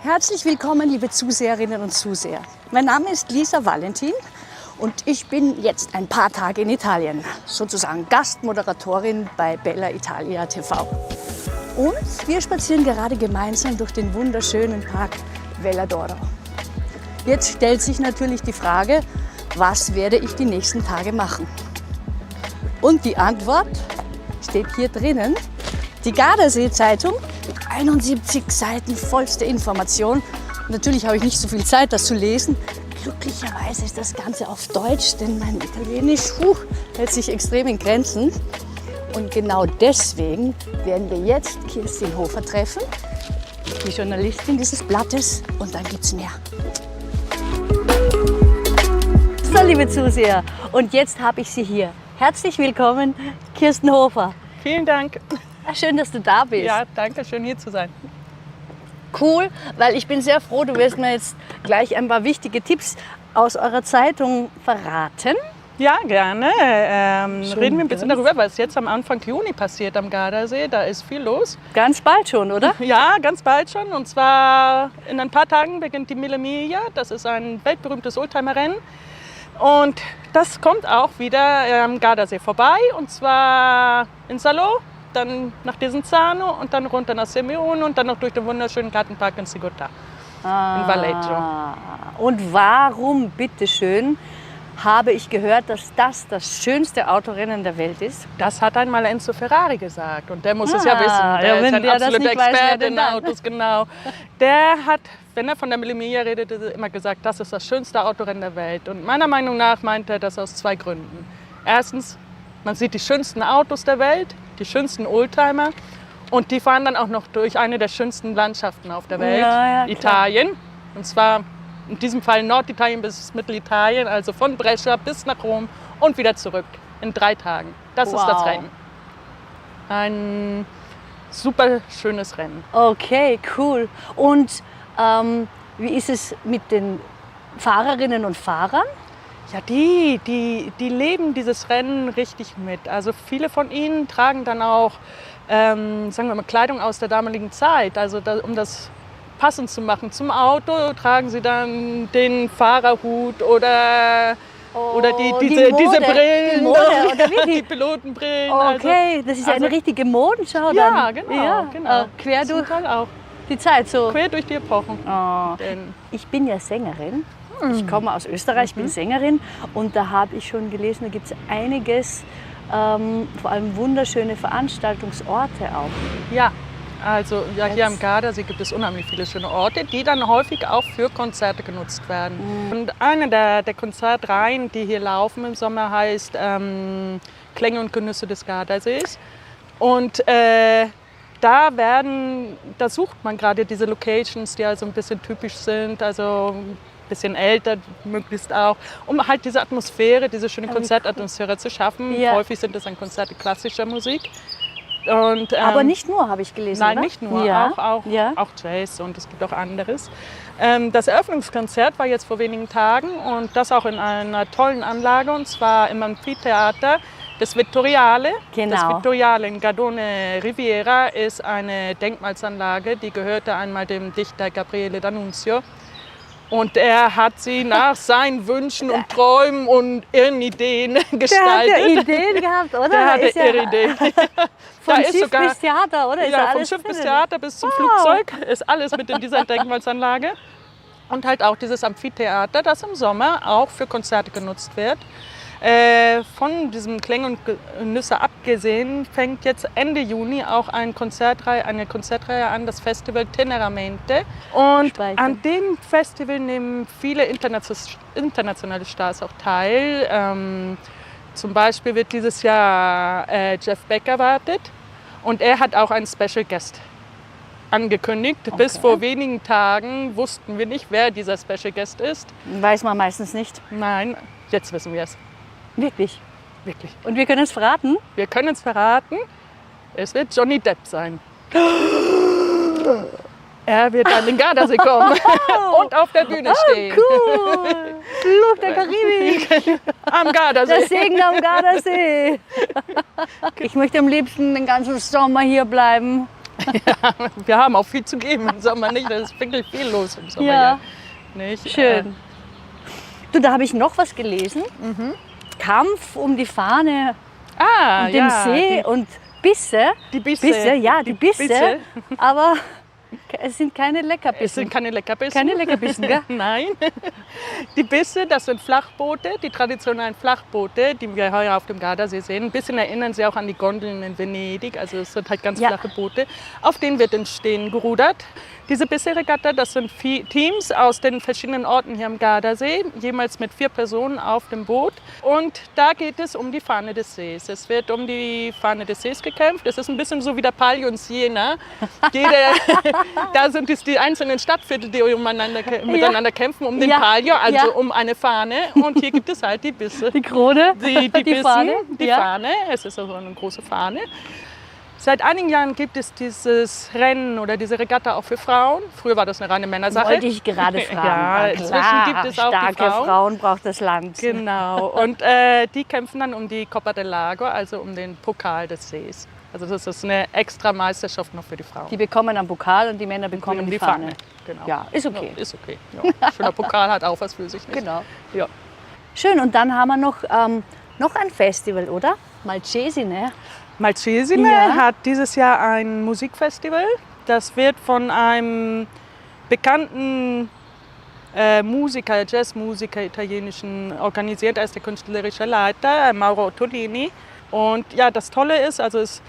Herzlich willkommen, liebe Zuseherinnen und Zuseher. Mein Name ist Lisa Valentin und ich bin jetzt ein paar Tage in Italien, sozusagen Gastmoderatorin bei Bella Italia TV. Und wir spazieren gerade gemeinsam durch den wunderschönen Park Vella d'Oro. Jetzt stellt sich natürlich die Frage, was werde ich die nächsten Tage machen? Und die Antwort steht hier drinnen. Die Gardasee-Zeitung mit 71 Seiten vollste Information. Natürlich habe ich nicht so viel Zeit, das zu lesen. Glücklicherweise ist das Ganze auf Deutsch, denn mein Italienisch hält sich extrem in Grenzen. Und genau deswegen werden wir jetzt Kirstin Hofer treffen, die Journalistin dieses Blattes. Und dann gibt's mehr. So, liebe Zuseher, und jetzt habe ich Sie hier. Herzlich willkommen, Kirstin Hofer. Vielen Dank. Schön, dass du da bist. Ja, danke, schön hier zu sein. Cool, weil ich bin sehr froh, du wirst mir jetzt gleich ein paar wichtige Tipps aus eurer Zeitung verraten. Ja, gerne. Reden wir ein bisschen darüber, was jetzt am Anfang Juni passiert am Gardasee. Da ist viel los. Ganz bald schon, oder? Ja, ganz bald schon. Und zwar in ein paar Tagen beginnt die Mille Miglia. Das ist ein weltberühmtes Oldtimerrennen. Und das kommt auch wieder am Gardasee vorbei. Und zwar in Salò, dann nach Desenzano und dann runter nach Semione und dann noch durch den wunderschönen Gartenpark in Sigotà in Valleggio. Und warum, bitteschön, habe ich gehört, dass das schönste Autorennen der Welt ist? Das hat einmal Enzo Ferrari gesagt und der muss es ja wissen. Der ist ein absoluter Experte in Autos, genau. Der hat, wenn er von der Mille Miglia redet, immer gesagt, das ist das schönste Autorennen der Welt. Und meiner Meinung nach meint er das aus zwei Gründen. Erstens, man sieht die schönsten Autos der Welt, die schönsten Oldtimer und die fahren dann auch noch durch eine der schönsten Landschaften auf der Welt, Italien. Und zwar in diesem Fall Norditalien bis Mittelitalien, also von Brescia bis nach Rom und wieder zurück in 3 Tagen. Das ist das Rennen. Ein super schönes Rennen. Okay, cool. Und wie ist es mit den Fahrerinnen und Fahrern? Ja, die leben dieses Rennen richtig mit. Also viele von ihnen tragen dann auch, sagen wir mal, Kleidung aus der damaligen Zeit. Also um das passend zu machen zum Auto, tragen sie dann den Fahrerhut oder diese Brillen, die Mode, oder wie? die Pilotenbrillen. Okay, das ist eine richtige Modenschau dann. Ja, genau. genau. Quer durch auch. die Zeit so. Quer durch die Epochen. Ich bin ja Sängerin. Ich komme aus Österreich, bin Sängerin und da habe ich schon gelesen, da gibt es einiges, vor allem wunderschöne Veranstaltungsorte auch. Ja, also hier am Gardasee gibt es unheimlich viele schöne Orte, die dann häufig auch für Konzerte genutzt werden. Und eine der Konzertreihen, die hier laufen im Sommer, heißt Klänge und Genüsse des Gardasees. Und da sucht man gerade diese Locations, die also ein bisschen typisch sind, also ein bisschen älter möglichst auch, um halt diese Atmosphäre, diese schöne Konzertatmosphäre zu schaffen. Ja. Häufig sind es dann Konzerte klassischer Musik. Und, aber nicht nur, habe ich gelesen, Nein, oder? nicht nur, auch Jazz und es gibt auch anderes. Das Eröffnungskonzert war jetzt vor wenigen Tagen und das auch in einer tollen Anlage, und zwar im Amphitheater des Vittoriale. Genau. Das Vittoriale in Gardone Riviera ist eine Denkmalsanlage, die gehörte einmal dem Dichter Gabriele D'Annunzio. Und er hat sie nach seinen Wünschen und Träumen und ihren Ideen gestaltet. Der hat ja Ideen gehabt, oder? Der hatte ihre Ideen. Von Schiff bis Theater, oder? Ja, vom Schiff bis Theater bis zum Flugzeug ist alles mit in dieser Denkmalsanlage. Und halt auch dieses Amphitheater, das im Sommer auch für Konzerte genutzt wird. Von diesem Klänge und Genüsse abgesehen fängt jetzt Ende Juni auch eine Konzertreihe an, das Festival Teneramente. Und an dem Festival nehmen viele internationale Stars auch teil. Zum Beispiel wird dieses Jahr Jeff Beck erwartet und er hat auch einen Special Guest angekündigt. Okay. Bis vor wenigen Tagen wussten wir nicht, wer dieser Special Guest ist. Weiß man meistens nicht. Nein, jetzt wissen wir es. Wirklich? Wirklich. Und wir können es verraten? Wir können es verraten. Es wird Johnny Depp sein. Er wird an den Gardasee kommen und auf der Bühne stehen. Cool! Fluch der Karibik! Am Gardasee. Der Segen am Gardasee. Ich möchte am liebsten den ganzen Sommer hier bleiben. Wir haben auch viel zu geben im Sommer, nicht? Da ist wirklich viel los im Sommer. Ja. Hier, nicht? Schön. Du, da habe ich noch was gelesen. Kampf um die Fahne und dem See und Bisse. Die Bisse. Ja, die Bisse. Aber es sind keine Es Leckerbissen. sind keine Leckerbissen. Keine Leckerbissen, gell? Nein. Die Bisse, das sind Flachboote, die traditionellen Flachboote, die wir heuer auf dem Gardasee sehen. Ein bisschen erinnern sie auch an die Gondeln in Venedig. Also es sind halt ganz flache Boote, auf denen wird in Stehen gerudert. Diese Bisse-Regatta, das sind Teams aus den verschiedenen Orten hier am Gardasee, jemals mit 4 Personen auf dem Boot. Und da geht es um die Fahne des Sees. Es wird um die Fahne des Sees gekämpft. Es ist ein bisschen so wie der Palio in Siena. Da sind es die einzelnen Stadtviertel, die miteinander kämpfen um den Palio, also um eine Fahne. Und hier gibt es halt die Bisse. Die Krone, die Bissen, Fahne. die Fahne. Es ist also eine große Fahne. Seit einigen Jahren gibt es dieses Rennen oder diese Regatta auch für Frauen. Früher war das eine reine Männersache. Wollte ich gerade fragen. Ja, inzwischen gibt es auch starke die Frauen. Frauen braucht das Land. Genau. Und die kämpfen dann um die Coppa del Lago, also um den Pokal des Sees. Also das ist eine extra Meisterschaft noch für die Frauen. Die bekommen einen Pokal und die Männer bekommen die Fahne. Genau. Ja, ist okay. Ja, ist okay. Ja. Schöner Pokal hat auch was für sich. Nicht? Genau. Ja. Schön, und dann haben wir noch ein Festival, oder? Malcesine. Malcesine hat dieses Jahr ein Musikfestival. Das wird von einem bekannten Musiker, Jazzmusiker, italienischen organisiert. Er ist der künstlerische Leiter, Mauro Ottolini. Und ja, das Tolle ist, also es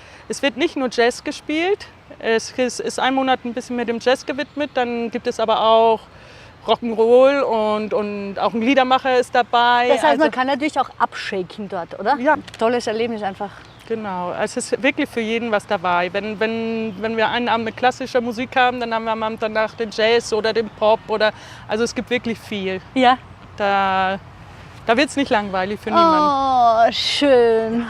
wird nicht nur Jazz gespielt. Es ist ein Monat ein bisschen mit dem Jazz gewidmet. Dann gibt es aber auch Rock'n'Roll und auch ein Liedermacher ist dabei. Das heißt, man kann natürlich auch abshaken dort, oder? Ja. Tolles Erlebnis einfach. Genau, es ist wirklich für jeden was dabei. Wenn wir einen Abend mit klassischer Musik haben, dann haben wir am Abend danach den Jazz oder den Pop. Also es gibt wirklich viel. Ja. Da wird es nicht langweilig für niemanden. Oh, schön.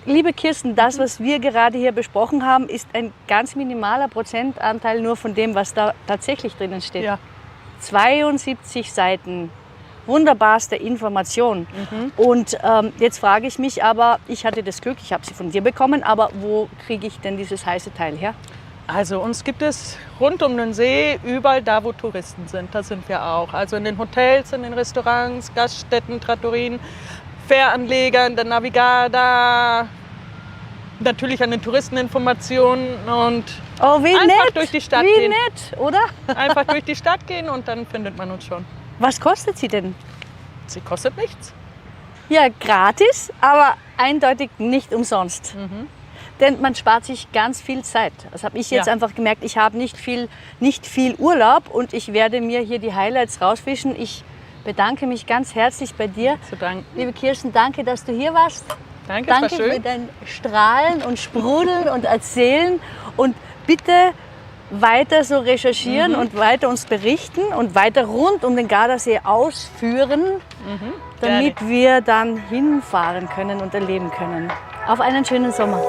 Liebe Kirsten, das, was wir gerade hier besprochen haben, ist ein ganz minimaler Prozentanteil nur von dem, was da tatsächlich drinnen steht. Ja. 72 Seiten. Wunderbarste Information. Und jetzt frage ich mich aber, ich hatte das Glück, ich habe sie von dir bekommen, aber wo kriege ich denn dieses heiße Teil her? Also uns gibt es rund um den See, überall da, wo Touristen sind, da sind wir auch. Also in den Hotels, in den Restaurants, Gaststätten, Trattorien, Fähranlegern, der Navigada, natürlich an den Touristeninformationen und wie einfach nett, durch die Stadt wie gehen. nett, oder? Einfach durch die Stadt gehen und dann findet man uns schon. Was kostet sie denn? Sie kostet nichts. Ja, gratis, aber eindeutig nicht umsonst. Denn man spart sich ganz viel Zeit. Das habe ich jetzt einfach gemerkt. Ich habe nicht viel Urlaub und ich werde mir hier die Highlights rausfischen. Ich bedanke mich ganz herzlich bei dir. Zu danken. Liebe Kirsten, danke, dass du hier warst. Danke, es war Danke schön. für dein Strahlen und Sprudeln und Erzählen. Und bitte weiter so recherchieren und weiter uns berichten und weiter rund um den Gardasee ausführen, damit wir dann hinfahren können und erleben können. Auf einen schönen Sommer.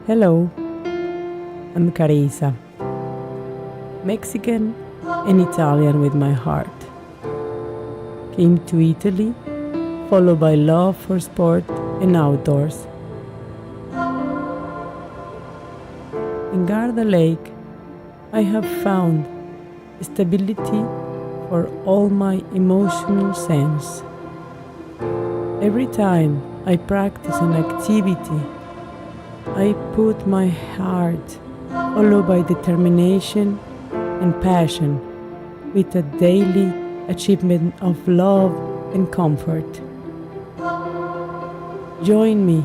Hello, I'm Carisa, Mexican and Italian with my heart. Came to Italy, followed by love for sport and outdoors. In Garda Lake, I have found stability for all my emotional sense. Every time I practice an activity, I put my heart, followed by determination and passion, with a daily achievement of love and comfort. Join me.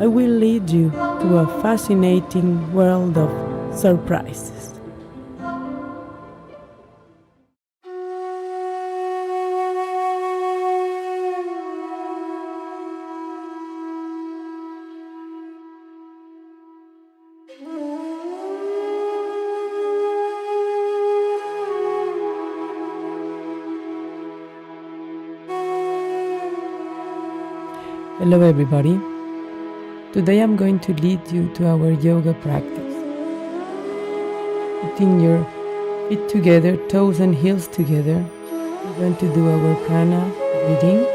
I will lead you to a fascinating world of surprises. Hello everybody. Today I'm going to lead you to our yoga practice. Putting your feet together, toes and heels together, we're going to do our prana breathing.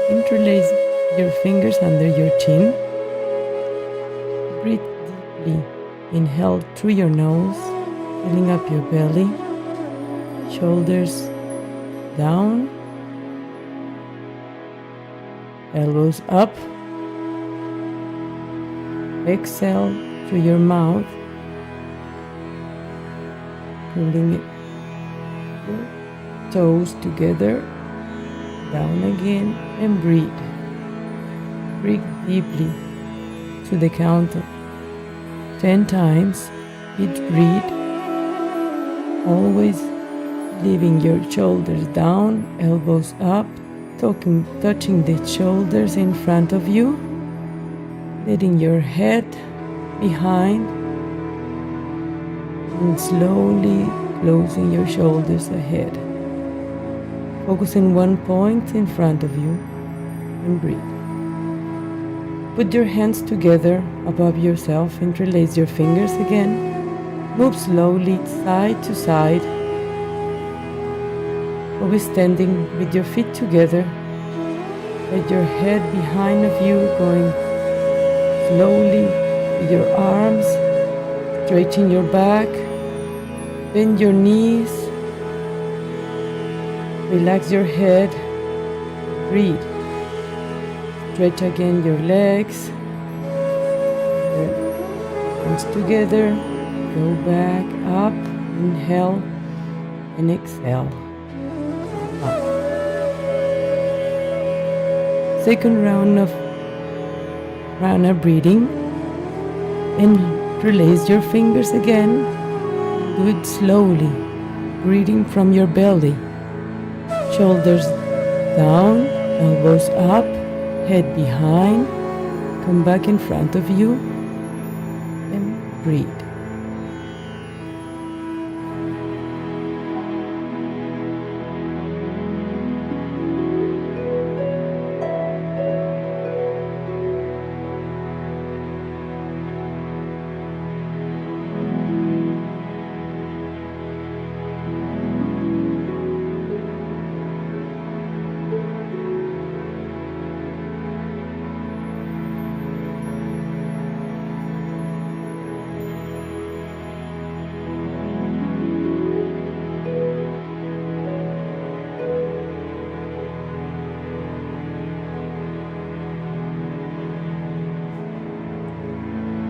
Interlace your fingers under your chin. Breathe deeply. Inhale through your nose, filling up your belly, shoulders down, elbows up. Exhale through your mouth, pulling your toes together, down again, and breathe. Breathe deeply to the count of 10 times each breath, always leaving your shoulders down, elbows up, touching the shoulders in front of you, letting your head behind, and slowly closing your shoulders ahead. Focus on one point in front of you and breathe. Put your hands together above yourself, interlace your fingers again. Move slowly side to side. Always standing with your feet together. Let your head behind of you, going slowly with your arms. Straighten your back. Bend your knees. Relax your head. Breathe. Stretch again your legs. Hands together. Go back up. Inhale and exhale. Up. Second round of prana breathing. Interlace your fingers again. Do it slowly. Breathing from your belly. Shoulders down, elbows up, head behind. Come back in front of you and breathe.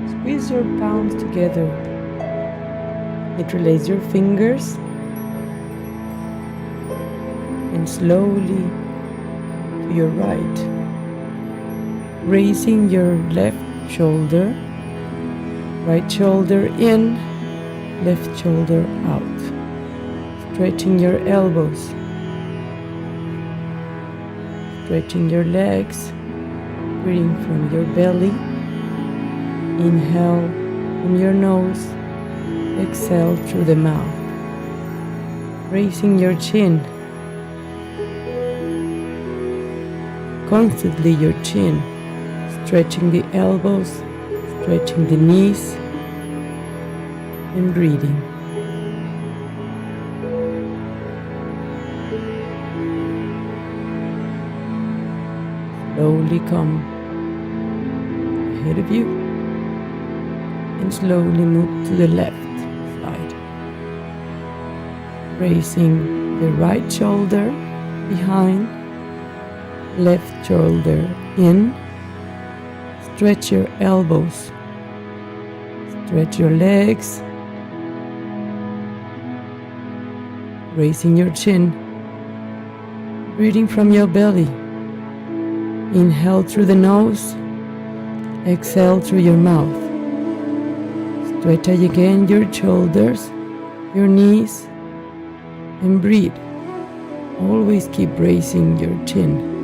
Squeeze your palms together. Interlace your fingers and slowly to your right. Raising your left shoulder, right shoulder in, left shoulder out. Stretching your elbows. Stretching your legs, breathing from your belly. Inhale from your nose, exhale through the mouth. Raising your chin. Constantly your chin. Stretching the elbows, stretching the knees, and breathing. Slowly come ahead of you. And slowly move to the left side. Raising the right shoulder behind, left shoulder in. Stretch your elbows. Stretch your legs. Raising your chin. Breathing from your belly. Inhale through the nose. Exhale through your mouth. Stretch again your shoulders, your knees, and breathe. Always keep raising your chin.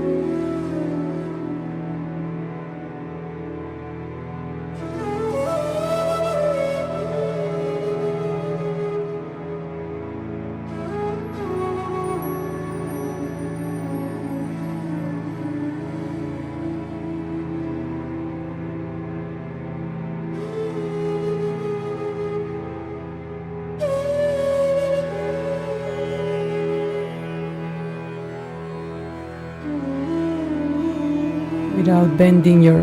without bending your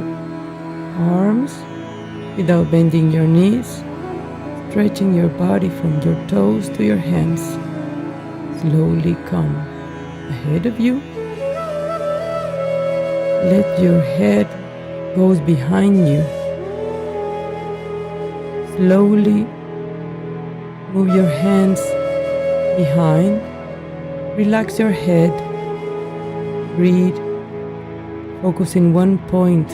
arms, without bending your knees, stretching your body from your toes to your hands. Slowly come ahead of you. Let your head goes behind you. Slowly move your hands behind. Relax your head. Breathe. Focus in one point.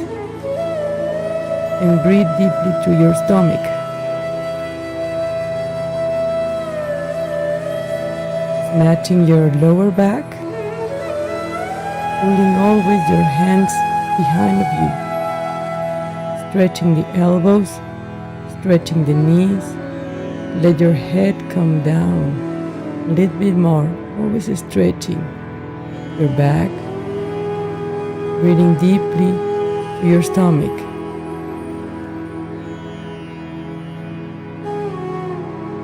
And breathe deeply through your stomach. Matching your lower back. Pulling always your hands behind of you. Stretching the elbows. Stretching the knees. Let your head come down a little bit more. Always stretching your back. Breathing deeply to your stomach.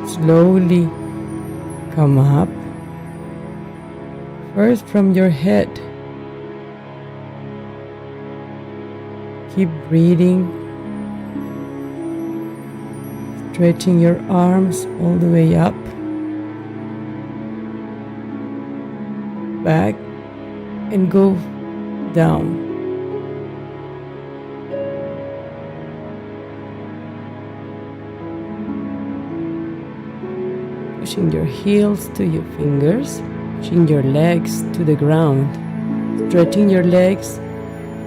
Slowly come up. First from your head. Keep breathing. Stretching your arms all the way up. Back and go down. Pushing your heels to your fingers, pushing your legs to the ground, stretching your legs,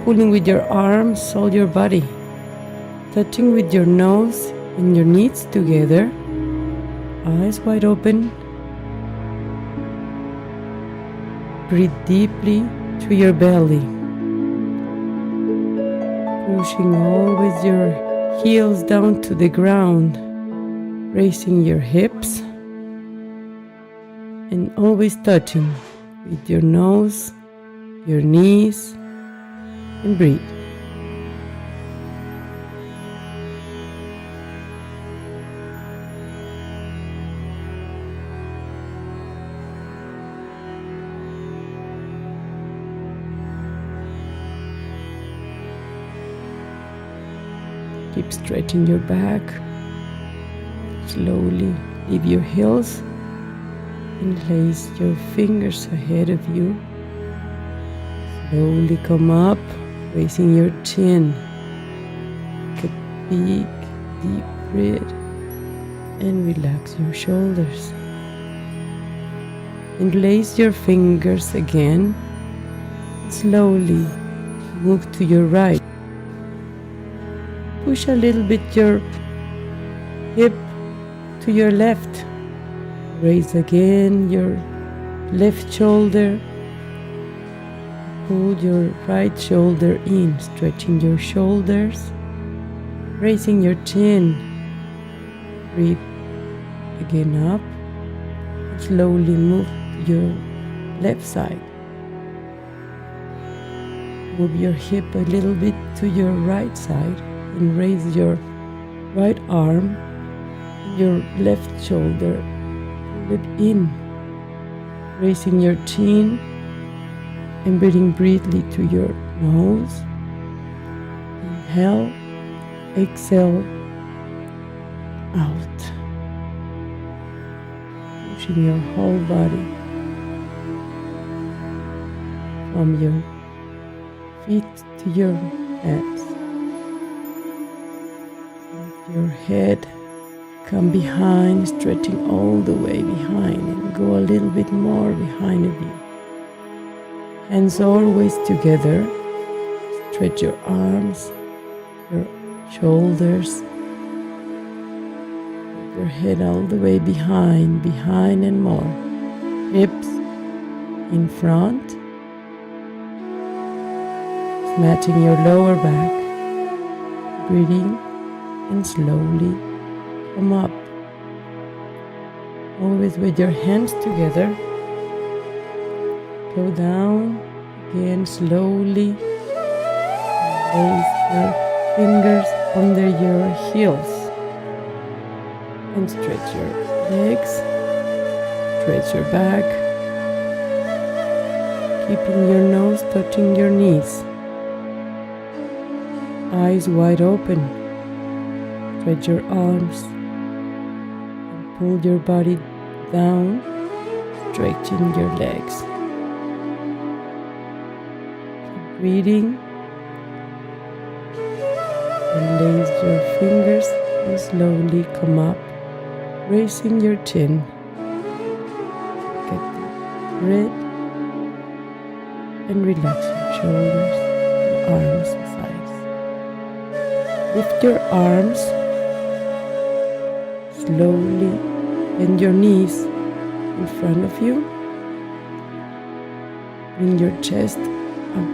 pulling with your arms all your body, touching with your nose and your knees together, eyes wide open. Breathe deeply through your belly, pushing always your heels down to the ground, raising your hips, and always touching with your nose, your knees, and breathe. Keep stretching your back. Slowly leave your heels and place your fingers ahead of you. Slowly come up, raising your chin. Take a big, deep breath and relax your shoulders. And place your fingers again. Slowly move to your right. Push a little bit your hip to your left. Raise again your left shoulder. Pull your right shoulder in, stretching your shoulders, raising your chin. Breathe again up. Slowly move to your left side. Move your hip a little bit to your right side and raise your right arm and your left shoulder. Pull it in, raising your chin and breathing briefly through your nose. Inhale, exhale, out. Pushing your whole body from your feet to your hands. Let your head come behind, stretching all the way behind, and go a little bit more behind of you. Hands always together. Stretch your arms, your shoulders. Your head all the way behind and more. Hips in front. Matching your lower back. Breathing and slowly come up. Always with your hands together. Go down again slowly. Place your fingers under your heels. And stretch your legs, stretch your back, keeping your nose touching your knees. eyes wide open. Stretch your arms and pull your body down, stretching your legs. Keep breathing and lace your fingers and slowly come up, raising your chin. Get the breath and relax your shoulders, arms and sides. Lift your arms, slowly bend your knees in front of you. Bring your chest up,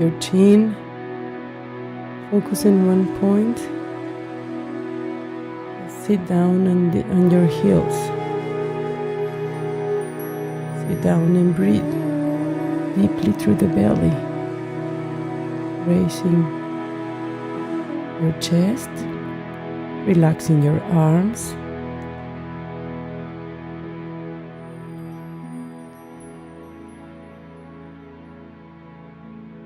your chin, focus in one point. Sit down on your heels. Sit down and breathe deeply through the belly, raising your chest, relaxing your arms.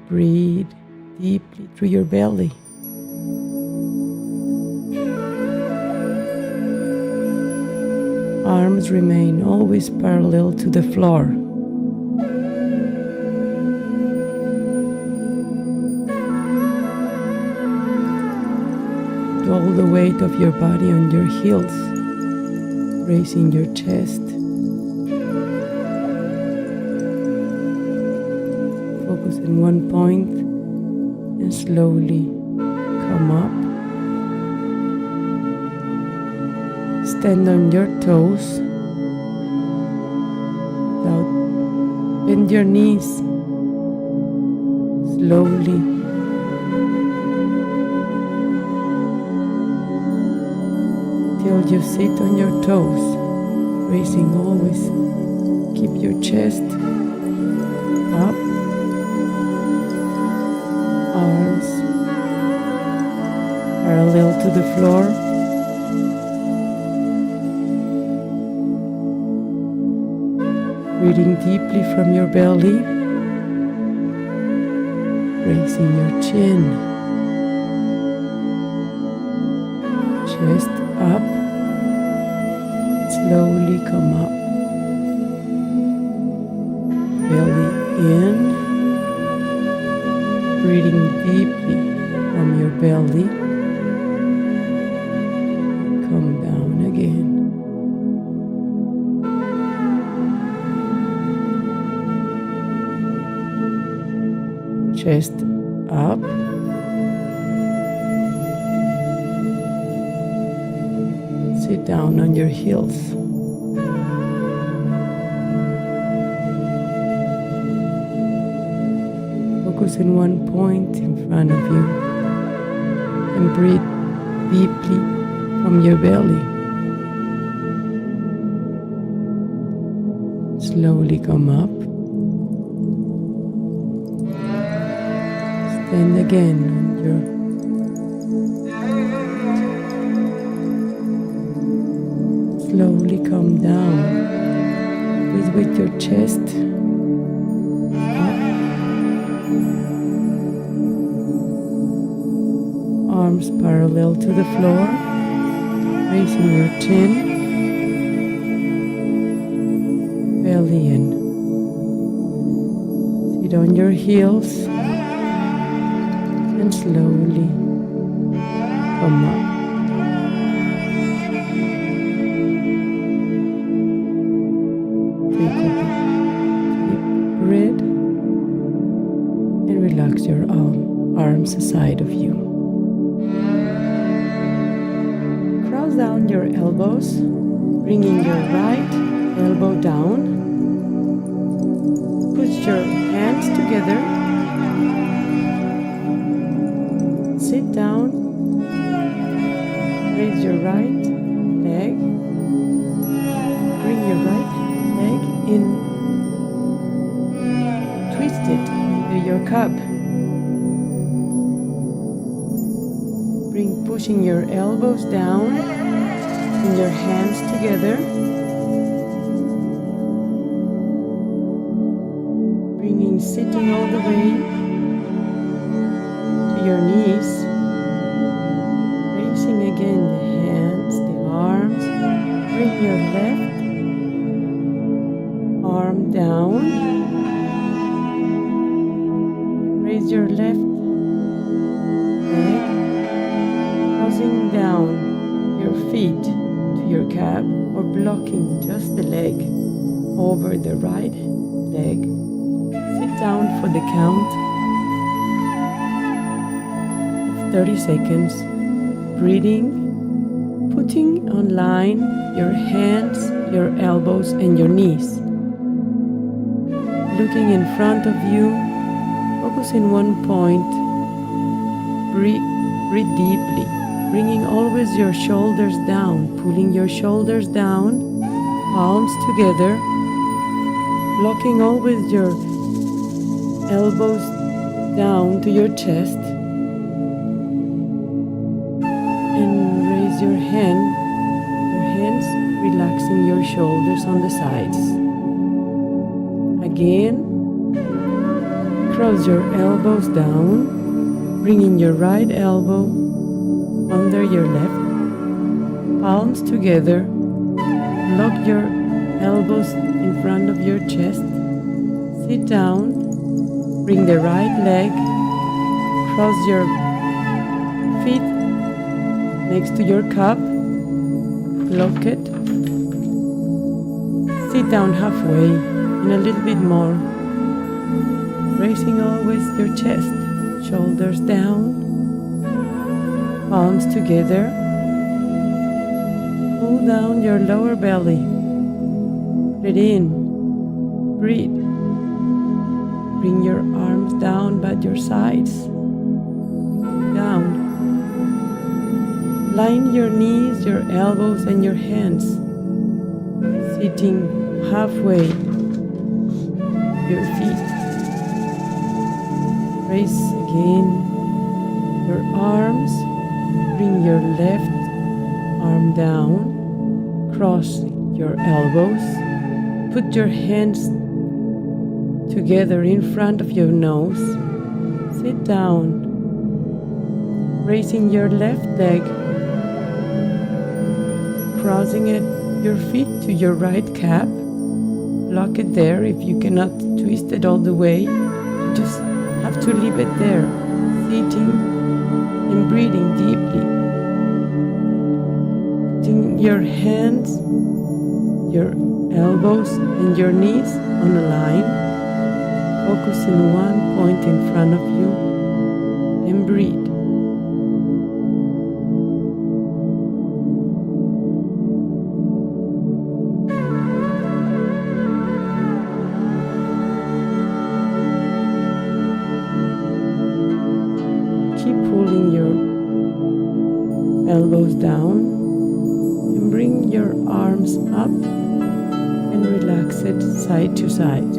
Breathe deeply through your belly. Arms remain always parallel to the floor. All the weight of your body on your heels, raising your chest. Focus in one point and slowly come up. Stand on your toes. Bend your knees. Slowly till you sit on your toes, raising always. Keep your chest up, arms parallel to the floor. Breathing deeply from your belly, raising your chin, chest up, slowly come up, belly in, breathing deeply from your belly, come down again. Chest up, sit down on your heels. Focus in one point in front of you and breathe deeply from your belly. Slowly come up. Stand again on your slowly come down with your chest up, arms parallel to the floor, raising your chin, belly in. Sit on your heels and slowly come up. Take a deep breath and relax your arms aside of you. Cross down your elbows, bringing your right elbow down. Put your hands together. Sit down, raise your right leg, bring your right leg in, twist it into your cup, pushing your elbows down and your hands together, sitting all the way to feet to your calf or blocking just the leg over the right leg. Sit down for the count of 30 seconds, breathing, putting on line your hands, your elbows and your knees. Looking in front of you, focus in one point. Breathe deeply, bringing always your shoulders down, pulling your shoulders down, palms together, locking always your elbows down to your chest, and raise your hands, relaxing your shoulders on the sides. Again, cross your elbows down, bringing your right elbow under your left, palms together, lock your elbows in front of your chest, sit down, bring the right leg, cross your feet next to your cup, lock it, sit down halfway and a little bit more, raising always your chest, shoulders down, palms together. Pull down your lower belly. Breathe in. Breathe. Bring your arms down by your sides. Down. Line your knees, your elbows, and your hands. Sitting halfway. Your feet. Raise again your arms. Bring your left arm down, cross your elbows, put your hands together in front of your nose, sit down, raising your left leg, crossing your feet to your right calf, lock it there. If you cannot twist it all the way, you just have to leave it there, sitting and breathing deeply. Putting your hands, your elbows and your knees on a line. Focus in one point in front of you and breathe. Elbows down and bring your arms up and relax it side to side.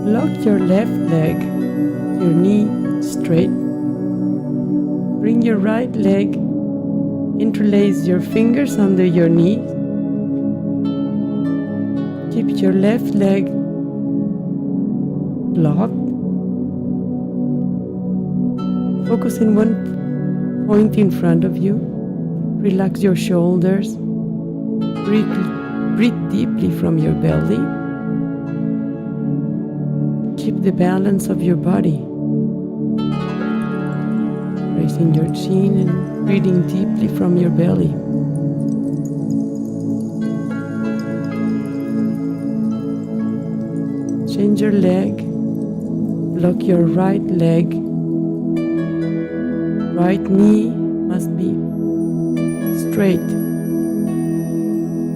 Lock your left leg, your knee straight. Bring your right leg, interlace your fingers under your knee. Keep your left leg locked. Focus in one point in front of you. Relax your shoulders. Breathe deeply from your belly. Keep the balance of your body. Raising your chin and breathing deeply from your belly. Change your leg. Lock your right leg. Right knee must be straight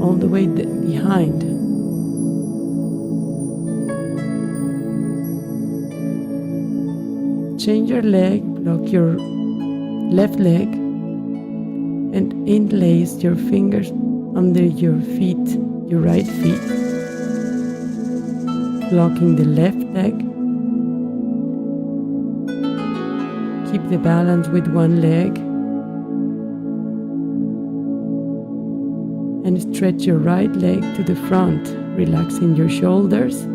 all the way behind. Change your leg, lock your left leg and interlace your fingers under your feet, your right feet. Locking the left leg. Keep the balance with one leg and stretch your right leg to the front, relaxing your shoulders.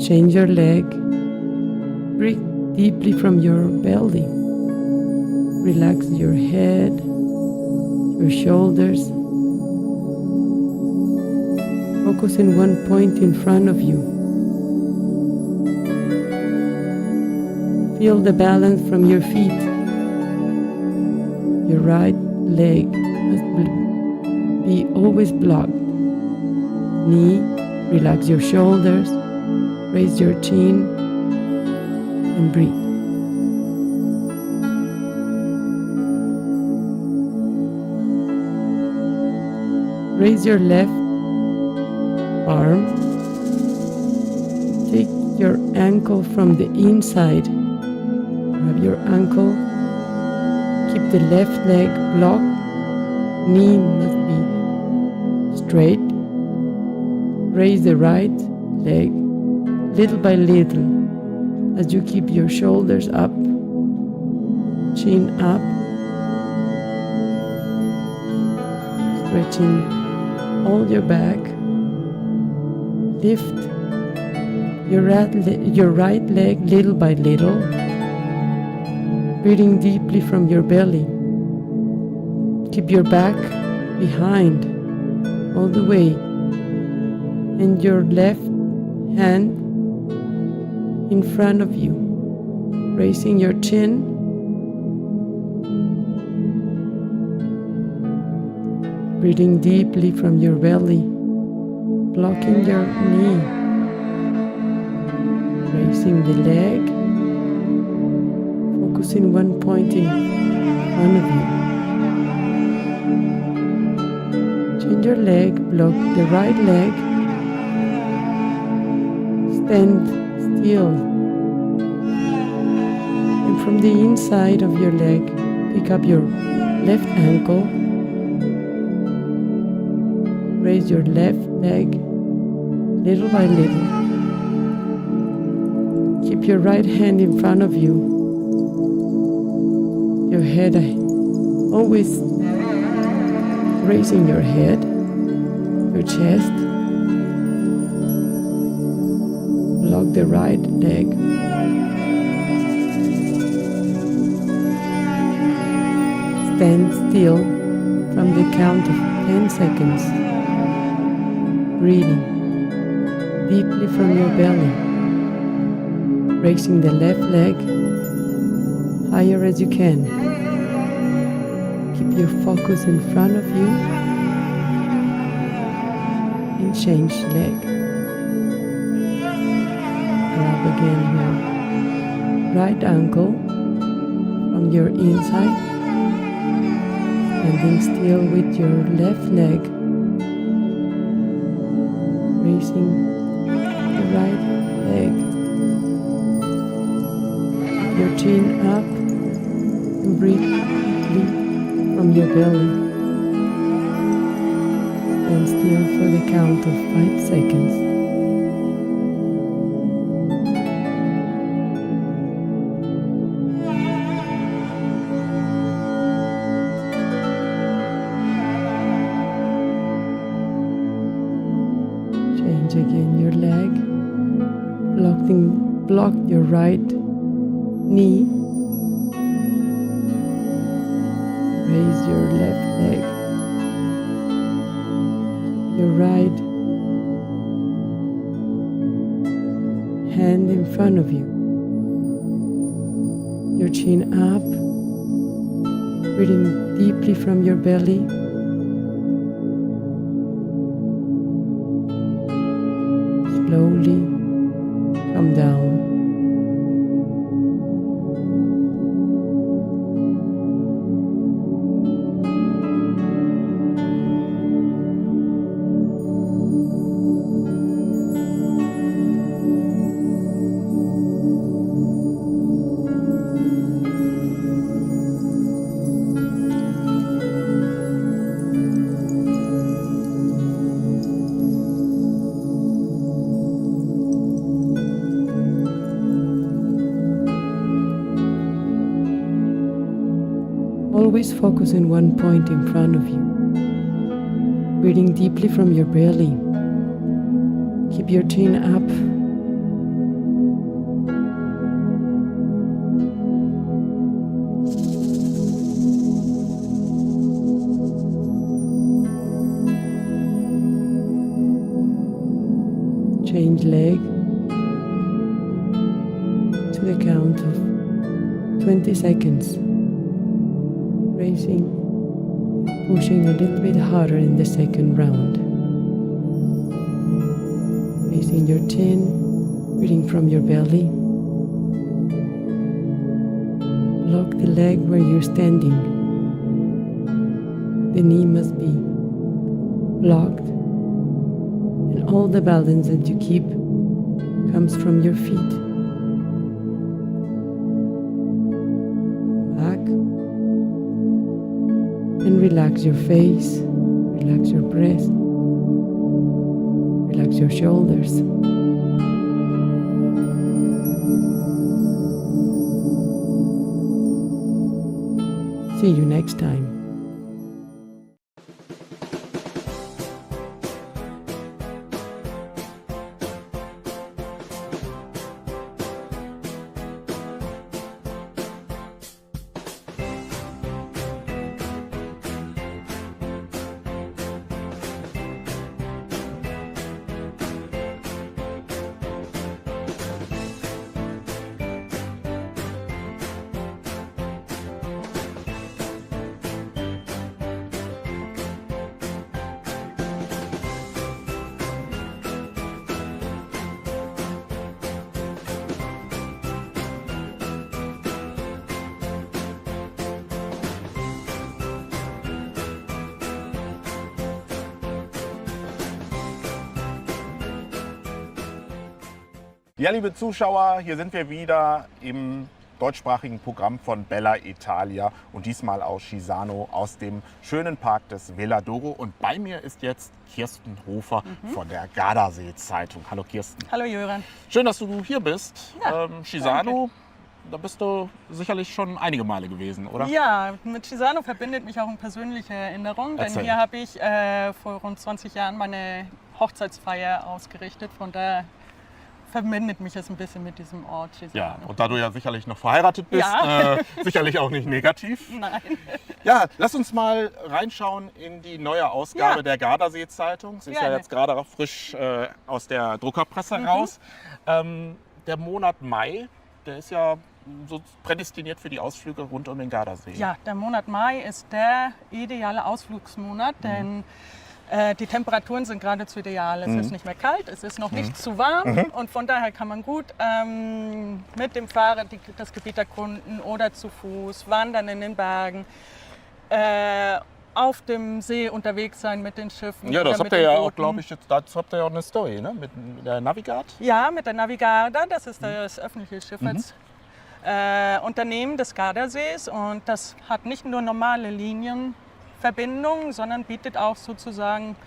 Change your leg, breathe deeply from your belly. Relax your head, your shoulders. Focus in one point in front of you. Feel the balance from your feet. Your right leg must be always blocked. Knee, relax your shoulders, raise your chin, and breathe. Raise your left arm. Take your ankle from the inside. Grab your ankle. Keep the left leg blocked. Knee must be straight. Raise the right leg little by little as you keep your shoulders up, chin up, stretching all your back. Lift your right leg little by little, breathing deeply from your belly. Keep your back behind all the way, and your left hand in front of you, raising your chin. Breathing deeply from your belly, blocking your knee, raising the leg, focusing one point in front of you. Change your leg, block the right leg, stand still, and from the inside of your leg, pick up your left ankle. Raise your left leg little by little. Keep your right hand in front of you. Your head always raising your head, your chest. Block the right leg. Stand still from the count of 10 seconds. Breathing deeply from your belly, raising the left leg higher as you can. Keep your focus in front of you and change leg. Grab again your right ankle from your inside, standing still with your left leg. Raising the right leg, your chin up, and breathe deeply from your belly. Stand still for the count of 5 seconds. Change again your leg, block your right knee, raise your left leg, your right hand in front of you, your chin up, breathing deeply from your belly. Slowly come down. Always focus in one point in front of you. Breathing deeply from your belly. Keep your chin up. change leg to the count of 20 seconds, raising, pushing a little bit harder in the second round. Raising your chin, breathing from your belly. Lock the leg where you're standing. The knee must be blocked, and all the balance that you keep comes from your feet. Back and relax your face, relax your breast, relax your shoulders. See you next time. Ja, liebe Zuschauer, hier sind wir wieder im deutschsprachigen Programm von Bella Italia und diesmal aus Chisano, aus dem schönen Park des Veladoro. Und bei mir ist jetzt Kirsten Hofer von der Gardasee-Zeitung. Hallo Kirsten. Hallo Jöran. Schön, dass du hier bist. Ja, Chisano, da bist du sicherlich schon einige Male gewesen, oder? Ja, mit Chisano verbindet mich auch eine persönliche Erinnerung, denn Erzähl. hier habe ich vor rund 20 Jahren meine Hochzeitsfeier ausgerichtet. Von daher verbindet mich es ein bisschen mit diesem Ort Chisano. Ja, und da du ja sicherlich noch verheiratet bist, Ja. Sicherlich auch nicht negativ. Nein. Ja, lass uns mal reinschauen in die neue Ausgabe Ja. der Gardasee-Zeitung. Sie ist ja Gerne. jetzt gerade auch frisch aus der Druckerpresse raus. Der Monat Mai, der ist ja so prädestiniert für die Ausflüge rund um den Gardasee. Ja, der Monat Mai ist der ideale Ausflugsmonat, denn die Temperaturen sind geradezu ideal. Es ist nicht mehr kalt, es ist noch nicht zu warm und von daher kann man gut mit dem Fahrrad das Gebiet erkunden oder zu Fuß, wandern in den Bergen, auf dem See unterwegs sein mit den Schiffen. Ja, das oder habt mit ihr den ja auch, Booten. glaube ich, dazu habt ihr ja auch eine Story, ne? Mit der Navigard. Ja, mit der Navigarda, das ist das öffentliche Schifffahrtsunternehmen des Gardasees und das hat nicht nur normale Linienverbindungen, sondern bietet auch sozusagen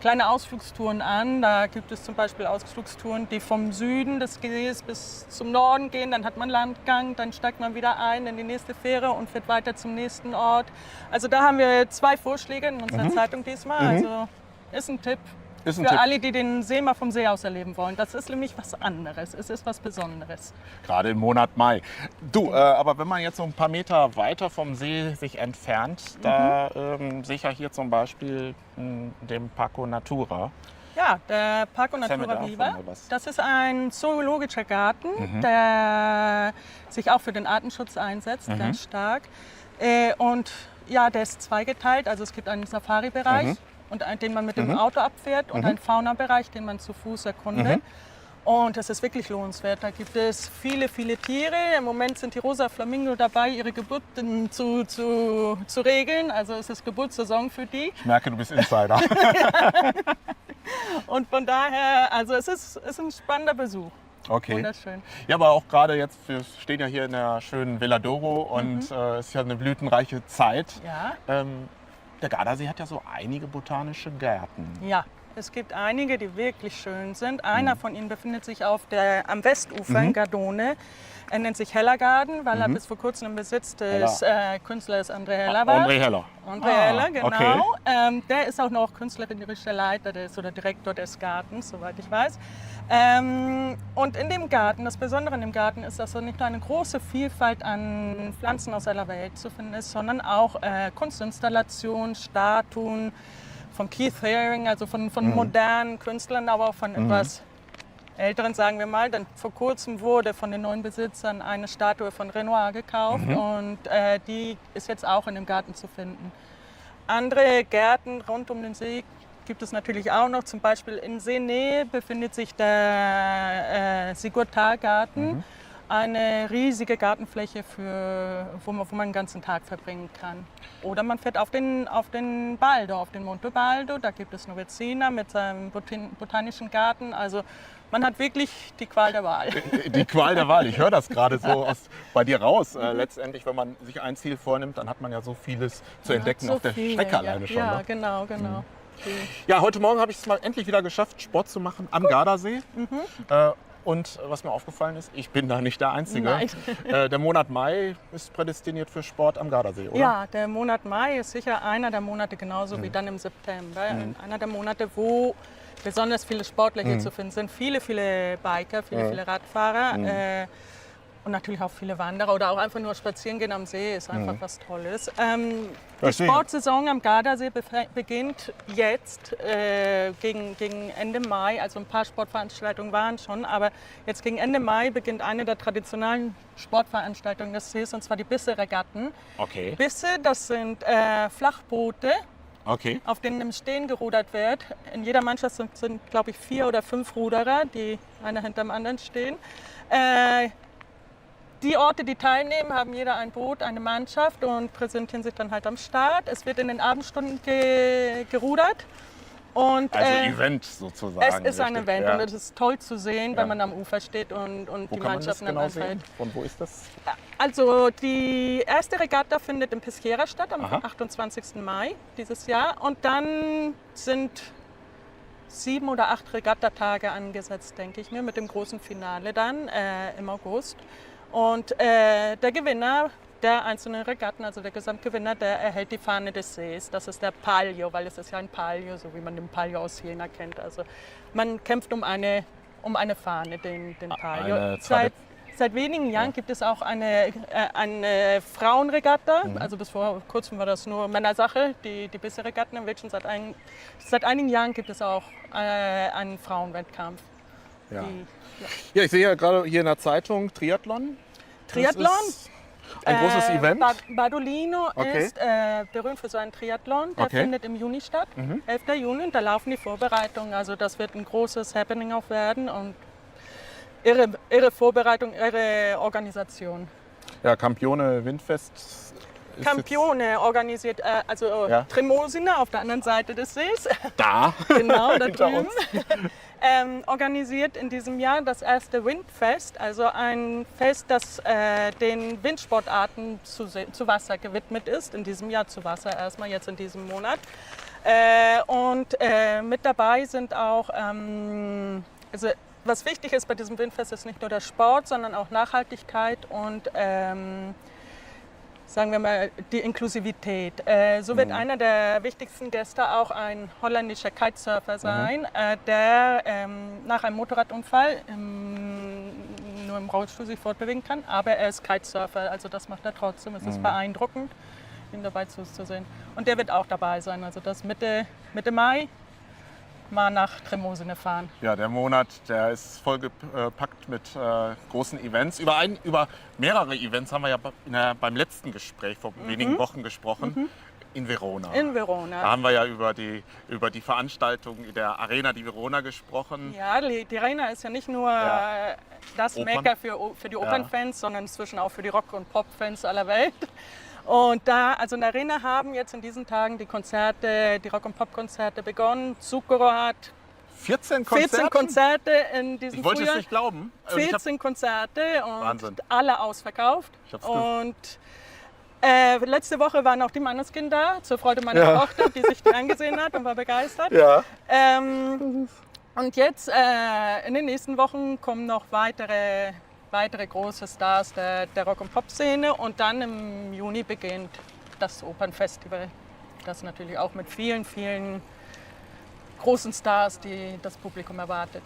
kleine Ausflugstouren an. Da gibt es zum Beispiel Ausflugstouren, die vom Süden des Sees bis zum Norden gehen. Dann hat man Landgang, dann steigt man wieder ein in die nächste Fähre und fährt weiter zum nächsten Ort. Also da haben wir 2 Vorschläge in unserer Zeitung diesmal. Also ist ein Tipp. Ist ein Für Tipp. alle, die den See mal vom See aus erleben wollen. Das ist nämlich was anderes. Es ist was Besonderes. Gerade im Monat Mai. Du, aber wenn man jetzt so ein paar Meter weiter vom See sich entfernt, da sehe ich ja hier zum Beispiel den Parco Natura. Ja, der Parco Erzähl mir Natura davon Viva. mal was. Das ist ein zoologischer Garten, der sich auch für den Artenschutz einsetzt, ganz stark. Und ja, der ist zweigeteilt. Also es gibt einen Safari-Bereich, den man mit dem Auto abfährt und einen Faunabereich, den man zu Fuß erkundet. Und das ist wirklich lohnenswert. Da gibt es viele, viele Tiere. Im Moment sind die rosa Flamingo dabei, ihre Geburten zu regeln. Also es ist Geburtssaison für die. Ich merke, du bist Insider. Und von daher, also es ist ein spannender Besuch. Okay. Wunderschön. Ja, aber auch gerade jetzt, wir stehen ja hier in der schönen Veladoro und es ist ja eine blütenreiche Zeit. Ja. Der Gardasee hat ja so einige botanische Gärten. Ja, es gibt einige, die wirklich schön sind. Einer von ihnen befindet sich am Westufer in Gardone. Er nennt sich Hellergarden, weil er bis vor kurzem im Besitz des Künstlers André Heller war. André Heller. André Heller, genau. Okay. Der ist auch noch künstlerischer Leiter oder Direktor des Gartens, soweit ich weiß. Und in dem Garten, das Besondere in dem Garten ist, dass da nicht nur eine große Vielfalt an Pflanzen aus aller Welt zu finden ist, sondern auch Kunstinstallationen, Statuen von Keith Haring, also von modernen Künstlern, aber auch von etwas Älteren, sagen wir mal. Dann vor kurzem wurde von den neuen Besitzern eine Statue von Renoir gekauft und die ist jetzt auch in dem Garten zu finden. Andere Gärten rund um den See gibt es natürlich auch noch. Zum Beispiel in Seenähe befindet sich der Sigurtar-Garten. Eine riesige Gartenfläche, wo man den ganzen Tag verbringen kann. Oder man fährt auf den Baldo, auf den Monte Baldo. Da gibt es Novezina mit seinem botanischen Garten. Also man hat wirklich die Qual der Wahl. Die Qual der Wahl. Ich höre das gerade so bei dir raus. Letztendlich, wenn man sich ein Ziel vornimmt, dann hat man ja so vieles zu entdecken so auf der viele, Strecke alleine schon. Ja, Ne? genau. Ja, heute Morgen habe ich es mal endlich wieder geschafft, Sport zu machen am Gardasee. Und was mir aufgefallen ist, ich bin da nicht der Einzige. Nein. Der Monat Mai ist prädestiniert für Sport am Gardasee, oder? Ja, der Monat Mai ist sicher einer der Monate, genauso wie dann im September. Einer der Monate, wo besonders viele Sportler hier zu finden sind. Viele Biker, viele Radfahrer. Und natürlich auch viele Wanderer oder auch einfach nur spazieren gehen am See ist einfach was Tolles. Die Sportsaison am Gardasee beginnt jetzt gegen Ende Mai. Also ein paar Sportveranstaltungen waren schon, aber jetzt gegen Ende Mai beginnt eine der traditionellen Sportveranstaltungen des Sees, und zwar die Bisse-Regatten. Okay. Bisse, das sind Flachboote, Okay. auf denen im Stehen gerudert wird. In jeder Mannschaft sind glaube ich, 4 oder 5 Ruderer, die einer hinter dem anderen stehen. Die Orte, die teilnehmen, haben jeder ein Boot, eine Mannschaft und präsentieren sich dann halt am Start. Es wird in den Abendstunden gerudert. Und, Also Event sozusagen. Es ist ein richtig, Event ja. und es ist toll zu sehen, Ja. wenn man am Ufer steht und Wo die kann man das Mannschaften genau dann sehen? anfällt. Von wo ist das? Also die erste Regatta findet in Peschiera statt am Aha. 28. Mai dieses Jahr. Und dann sind 7 oder 8 Regattatage angesetzt, denke ich mir, mit dem großen Finale dann im August. Und der Gewinner der einzelnen Regatten, also der Gesamtgewinner, der erhält die Fahne des Sees. Das ist der Palio, weil es ist ja ein Palio, so wie man den Palio aus Jena kennt. Also man kämpft um eine Fahne, den Palio. Seit wenigen Jahren gibt es auch eine Frauenregatta. Also bis vor kurzem war das nur Männersache, die Bisse-Regatten. Seit einigen Jahren gibt es auch einen Frauenwettkampf. Ja. Ja, ich sehe ja gerade hier in der Zeitung Triathlon. Triathlon? Das ist ein großes Event. Badolino Okay. ist berühmt für seinen Triathlon. Der Okay. findet im Juni statt, 11. Juni. Und da laufen die Vorbereitungen. Also das wird ein großes Happening auch werden. Und irre Vorbereitung, irre Organisation. Ja, Campione Windfest. ist Campione organisiert, Ja. Tremosina auf der anderen Seite des Sees. jetzt Da. Genau, da Hinter drüben. uns. Organisiert in diesem Jahr das erste Windfest, also ein Fest, das den Windsportarten zu Wasser gewidmet ist. In diesem Jahr zu Wasser erstmal, jetzt in diesem Monat. Mit dabei sind auch, also was wichtig ist bei diesem Windfest, ist nicht nur der Sport, sondern auch Nachhaltigkeit und sagen wir mal, die Inklusivität. So wird einer der wichtigsten Gäste auch ein holländischer Kitesurfer sein, der nach einem Motorradunfall nur im Rollstuhl sich fortbewegen kann, aber er ist Kitesurfer, also das macht er trotzdem. Es ist beeindruckend, ihm dabei zuzusehen. Und der wird auch dabei sein, also das Mitte Mai mal nach Tremosine fahren. Ja, der Monat, der ist vollgepackt mit großen Events. Über mehrere Events haben wir ja beim letzten Gespräch vor wenigen Wochen gesprochen. In Verona. In Verona. Da haben wir ja über die Veranstaltung in der Arena di Verona gesprochen. Ja, die Arena ist ja nicht nur das Opern. Mekka für die Opernfans, sondern inzwischen auch für die Rock- und Pop-Fans aller Welt. Und also in der Arena haben jetzt in diesen Tagen die Rock- und Pop-Konzerte begonnen. Zucchero hat 14 Konzerte? 14 Konzerte in diesem Ich wollte es Frühjahr. nicht glauben. 14 Konzerte und Wahnsinn. alle ausverkauft. Ich hab's Und letzte Woche waren auch die Manneskin da, zur Freude meiner Tochter, die sich die angesehen hat und war begeistert. Ja. Und jetzt in den nächsten Wochen kommen noch weitere große Stars der Rock- und Pop-Szene. Und dann im Juni beginnt das Opernfestival. Das natürlich auch mit vielen, vielen großen Stars, die das Publikum erwartet.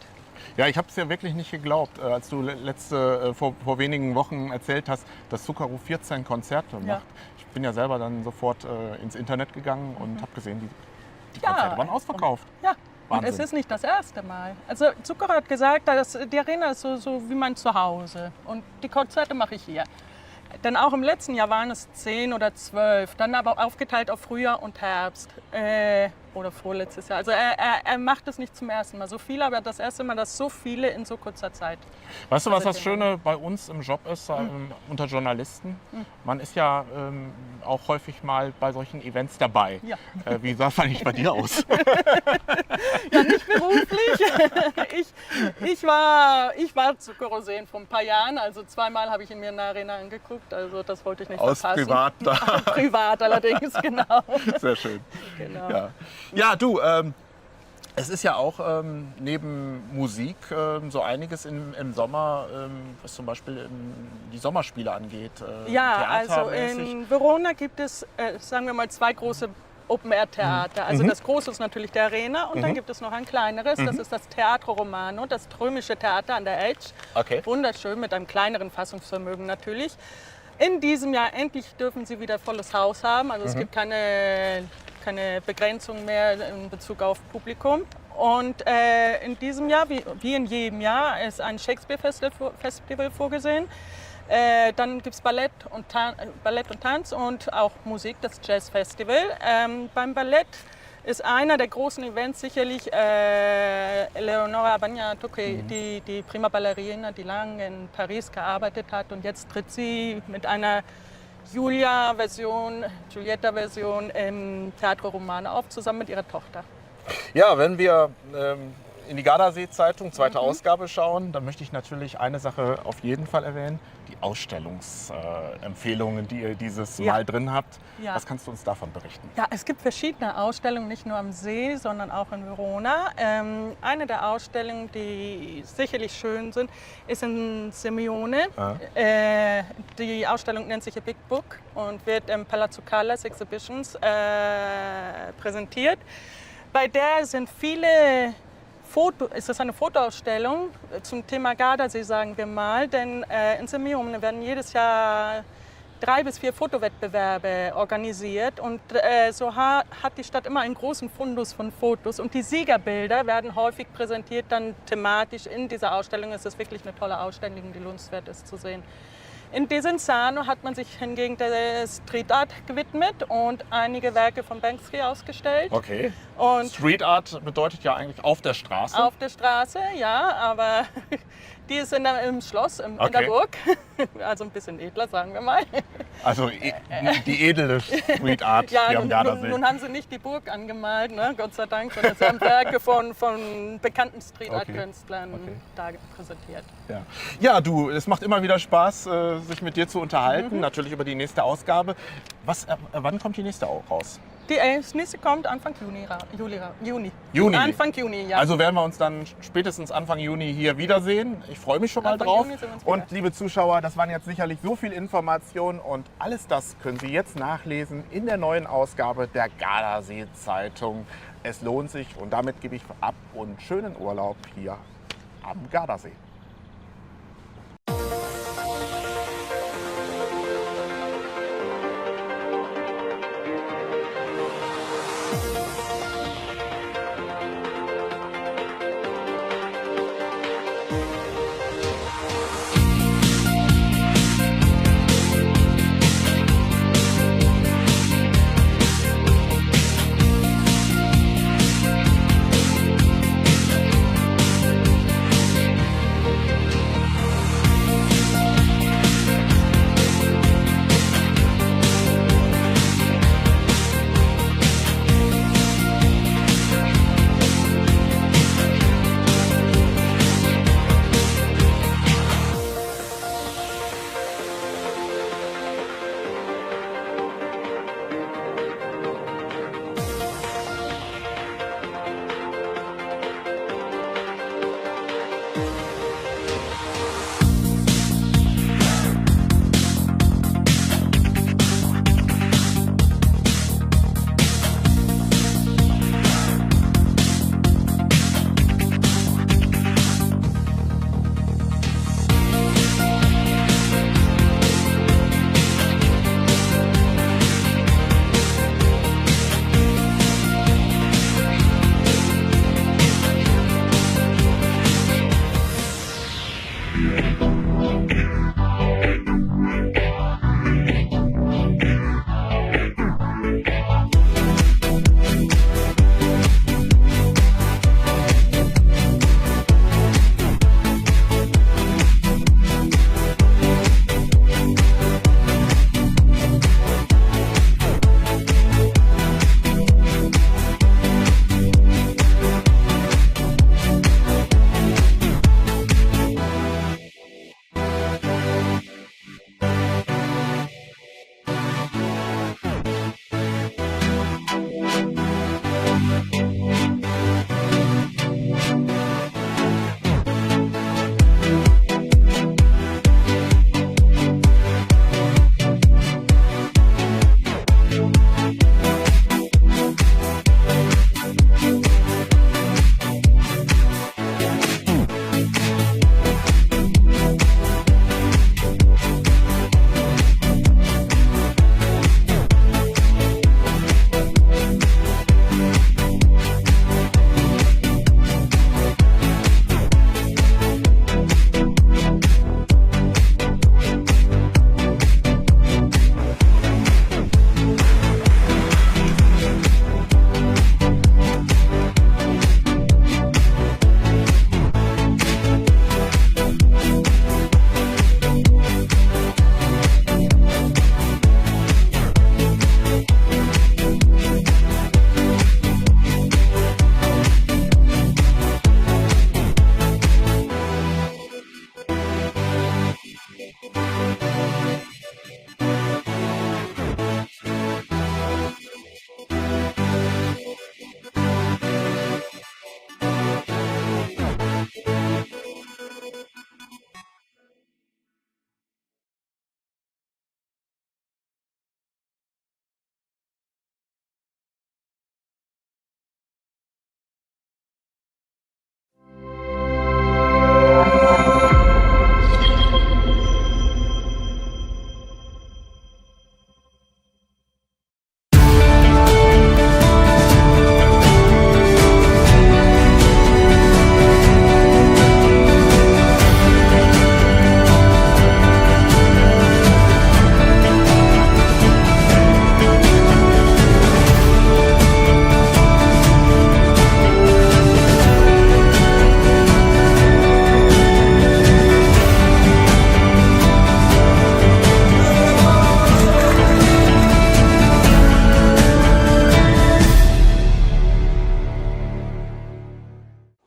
Ja, ich habe es ja wirklich nicht geglaubt, als du vor wenigen Wochen erzählt hast, dass Zucchero 14 Konzerte macht. Ich bin ja selber dann sofort ins Internet gegangen und habe gesehen, die Konzerte waren ausverkauft. Ja, Und es ist nicht das erste Mal. Also Zucchero hat gesagt, dass die Arena ist so wie mein Zuhause. Und die Konzerte mache ich hier. Denn auch im letzten Jahr waren es 10 oder 12, dann aber aufgeteilt auf Frühjahr und Herbst oder vorletztes Jahr. Also er macht es nicht zum ersten Mal so viele, aber das erste Mal, dass so viele in so kurzer Zeit. Weißt du, was das Schöne bei uns im Job ist, unter Journalisten? Man ist ja auch häufig mal bei solchen Events dabei. Ja. Wie sah es eigentlich bei dir aus? Ja, nicht beruflich. Ich war Zucchero sehen vor ein paar Jahren, also zweimal habe ich ihn mir in der Arena angeguckt, also das wollte ich nicht Aus verpassen. privat. Privat allerdings, genau. Sehr schön. Genau. Ja, du, es ist ja auch neben Musik so einiges im Sommer, was zum Beispiel die Sommerspiele angeht. Ja, also theatermäßig. in Verona gibt es, sagen wir mal, 2 große Open-Air-Theater. Also das große ist natürlich der Arena und dann gibt es noch ein kleineres, das ist das Teatro Romano, das Römische Theater an der Edge. Okay. Wunderschön, mit einem kleineren Fassungsvermögen natürlich. In diesem Jahr endlich dürfen sie wieder volles Haus haben, also es gibt keine Begrenzung mehr in Bezug auf Publikum. Und in diesem Jahr, wie in jedem Jahr, ist ein Shakespeare-Festival vorgesehen. Dann gibt es Ballett und Tanz und auch Musik, das Jazz-Festival. Beim Ballett ist einer der großen Events sicherlich Eleonora Bagnato, die Prima Ballerina, die lange in Paris gearbeitet hat. Und jetzt tritt sie mit einer Giulietta-Version im Teatro Romano auf, zusammen mit ihrer Tochter. Ja, wenn wir in die Gardasee-Zeitung, zweite Ausgabe schauen, dann möchte ich natürlich eine Sache auf jeden Fall erwähnen, die Ausstellungsempfehlungen, die ihr dieses Mal drin habt. Ja. Was kannst du uns davon berichten? Ja, es gibt verschiedene Ausstellungen, nicht nur am See, sondern auch in Verona. Eine der Ausstellungen, die sicherlich schön sind, ist in Simeone. Die Ausstellung nennt sich A Big Book und wird im Palazzo Callas Exhibitions präsentiert. Bei der sind viele ist das eine Fotoausstellung zum Thema Gardasee, sagen wir mal. Denn in Simeone werden jedes Jahr 3 bis 4 Fotowettbewerbe organisiert. Und so hat die Stadt immer einen großen Fundus von Fotos. Und die Siegerbilder werden häufig präsentiert, dann thematisch in dieser Ausstellung. Es ist wirklich eine tolle Ausstellung, die lohnenswert ist zu sehen. In Desenzano hat man sich hingegen der Street Art gewidmet und einige Werke von Banksy ausgestellt. Okay. Und Street Art bedeutet ja eigentlich auf der Straße. auf der Straße, ja, aber die ist im Schloss, in der Burg. Also ein bisschen edler, sagen wir mal. Also die edle Street Art Ja, hier am Gardasee. nun haben sie nicht die Burg angemalt, ne, Gott sei Dank, sondern sie haben Werke von bekannten Street Art Künstlern da präsentiert. Ja, du, es macht immer wieder Spaß, sich mit dir zu unterhalten, natürlich über die nächste Ausgabe. Wann kommt die nächste auch raus? Das nächste kommt Anfang Juni. Anfang Juni, ja. Also werden wir uns dann spätestens Anfang Juni hier wiedersehen. Ich freue mich schon mal drauf. Juni sehen wir uns wieder. Und liebe Zuschauer, das waren jetzt sicherlich so viel Informationen und alles das können Sie jetzt nachlesen in der neuen Ausgabe der Gardasee-Zeitung. Es lohnt sich und damit gebe ich ab und schönen Urlaub hier am Gardasee.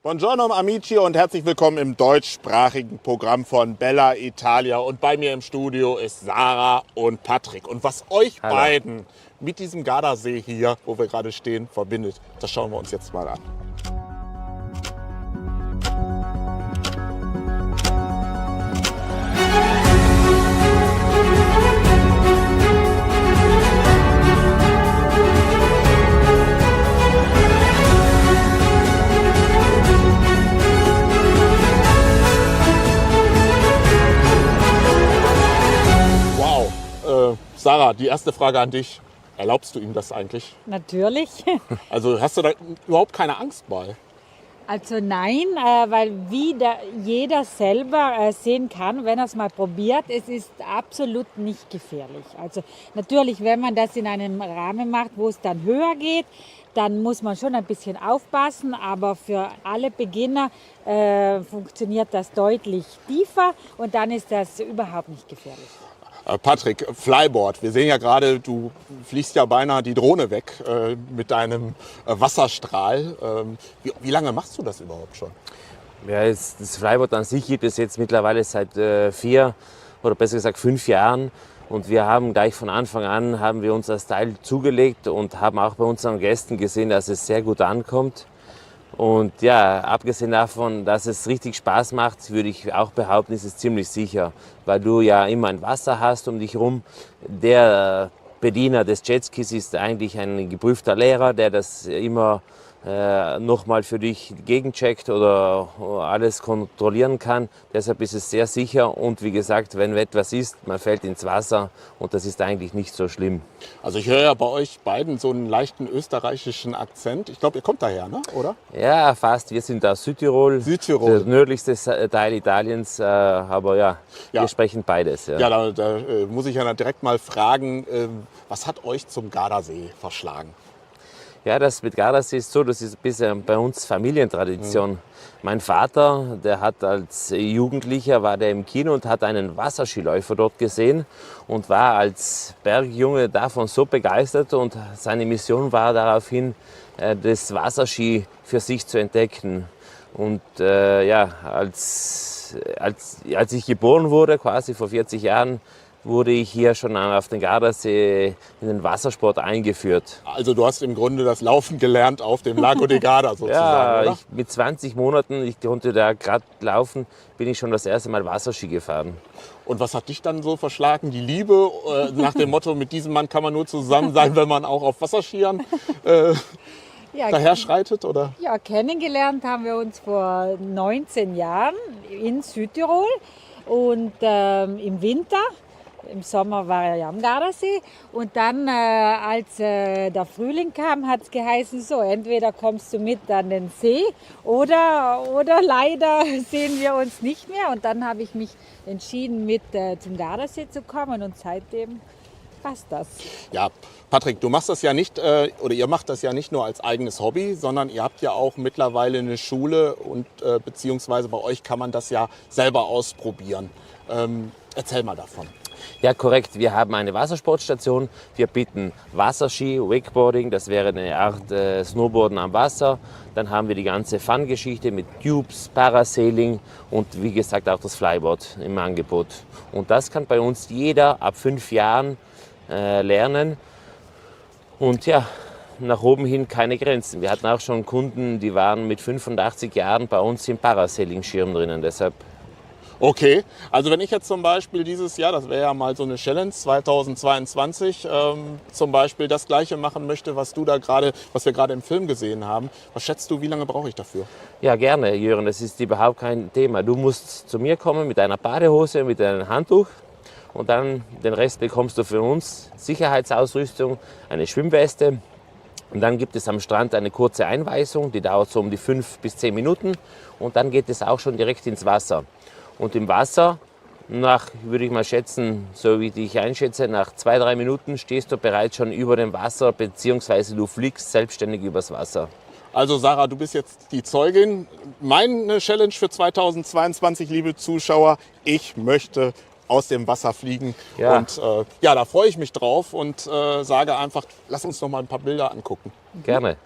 Buongiorno amici und herzlich willkommen im deutschsprachigen Programm von Bella Italia. Und bei mir im Studio ist Sarah und Patrick. Und was euch beiden mit diesem Gardasee hier, wo wir gerade stehen, verbindet, das schauen wir uns jetzt mal an. Sarah, die erste Frage an dich. Erlaubst du ihm das eigentlich? Natürlich. Also hast du da überhaupt keine Angst bei? Also nein, weil jeder selber sehen kann, wenn er es mal probiert, es ist absolut nicht gefährlich. Also natürlich, wenn man das in einem Rahmen macht, wo es dann höher geht, dann muss man schon ein bisschen aufpassen, aber für alle Beginner funktioniert das deutlich tiefer und dann ist das überhaupt nicht gefährlich. Patrick, Flyboard. Wir sehen ja gerade, du fliegst ja beinahe die Drohne weg mit deinem Wasserstrahl. Wie lange machst du das überhaupt schon? Ja, das Flyboard an sich gibt es jetzt mittlerweile seit 4 oder besser gesagt 5 Jahren. Und wir haben gleich von Anfang an haben wir uns das Teil zugelegt und haben auch bei unseren Gästen gesehen, dass es sehr gut ankommt. Und ja, abgesehen davon, dass es richtig Spaß macht, würde ich auch behaupten, ist es ziemlich sicher, weil du ja immer ein Wasser hast um dich herum. Der Bediener des Jetskis ist eigentlich ein geprüfter Lehrer, der das immer nochmal für dich gegencheckt oder alles kontrollieren kann. Deshalb ist es sehr sicher und wie gesagt, wenn etwas ist, man fällt ins Wasser und das ist eigentlich nicht so schlimm. Also ich höre ja bei euch beiden so einen leichten österreichischen Akzent. Ich glaube, ihr kommt daher, ne? Oder? Ja, fast. Wir sind aus Südtirol, Südtirol. Das nördlichste Teil Italiens, aber ja, wir sprechen beides. Ja, da muss ich ja direkt mal fragen, was hat euch zum Gardasee verschlagen? Ja, das mit Gardasee ist so, das ist bisher bei uns Familientradition. Mein Vater, der hat als Jugendlicher, war der im Kino und hat einen Wasserskiläufer dort gesehen und war als Bergjunge davon so begeistert und seine Mission war daraufhin, das Wasserski für sich zu entdecken. Und ja, als ich geboren wurde, quasi vor 40 Jahren, wurde ich hier schon auf den Gardasee in den Wassersport eingeführt. Also du hast im Grunde das Laufen gelernt auf dem Lago de Garda sozusagen, ja, oder? Mit 20 Monaten, ich konnte da gerade laufen, bin ich schon das erste Mal Wasserski gefahren. Und was hat dich dann so verschlagen? Die Liebe nach dem Motto, mit diesem Mann kann man nur zusammen sein, wenn man auch auf Wasserskiern daher schreitet, oder? Ja, kennengelernt haben wir uns vor 19 Jahren in Südtirol und im Winter. Im Sommer war er ja am Gardasee und dann, als der Frühling kam, hat es geheißen, so, entweder kommst du mit an den See oder leider sehen wir uns nicht mehr. Und dann habe ich mich entschieden, mit zum Gardasee zu kommen und seitdem passt das. Ja, Patrick, du machst das ja nicht, oder ihr macht das ja nicht nur als eigenes Hobby, sondern ihr habt ja auch mittlerweile eine Schule und beziehungsweise bei euch kann man das ja selber ausprobieren. Erzähl mal davon. Ja, korrekt. Wir haben eine Wassersportstation. Wir bieten Wasserski, Wakeboarding, das wäre eine Art Snowboarden am Wasser. Dann haben wir die ganze Fun-Geschichte mit Tubes, Parasailing und wie gesagt auch das Flyboard im Angebot. Und das kann bei uns jeder ab 5 Jahren lernen. Und ja, nach oben hin keine Grenzen. Wir hatten auch schon Kunden, die waren mit 85 Jahren bei uns im Parasailing-Schirm drinnen. Deshalb. Okay, also wenn ich jetzt zum Beispiel dieses Jahr, das wäre ja mal so eine Challenge 2022, zum Beispiel das Gleiche machen möchte, was wir gerade im Film gesehen haben, was schätzt du, wie lange brauche ich dafür? Ja, gerne, Jürgen, das ist überhaupt kein Thema. Du musst zu mir kommen mit einer Badehose, mit einem Handtuch und dann den Rest bekommst du für uns. Sicherheitsausrüstung, eine Schwimmweste. Und dann gibt es am Strand eine kurze Einweisung, die dauert so um die 5 bis 10 Minuten und dann geht es auch schon direkt ins Wasser. Und im Wasser, würde ich mal schätzen, so wie ich einschätze, nach 2-3 Minuten stehst du bereits schon über dem Wasser, beziehungsweise du fliegst selbstständig übers Wasser. Also Sarah, du bist jetzt die Zeugin. Meine Challenge für 2022, liebe Zuschauer, ich möchte aus dem Wasser fliegen. Ja. Und da freue ich mich drauf und sage einfach, lass uns noch mal ein paar Bilder angucken. Gerne.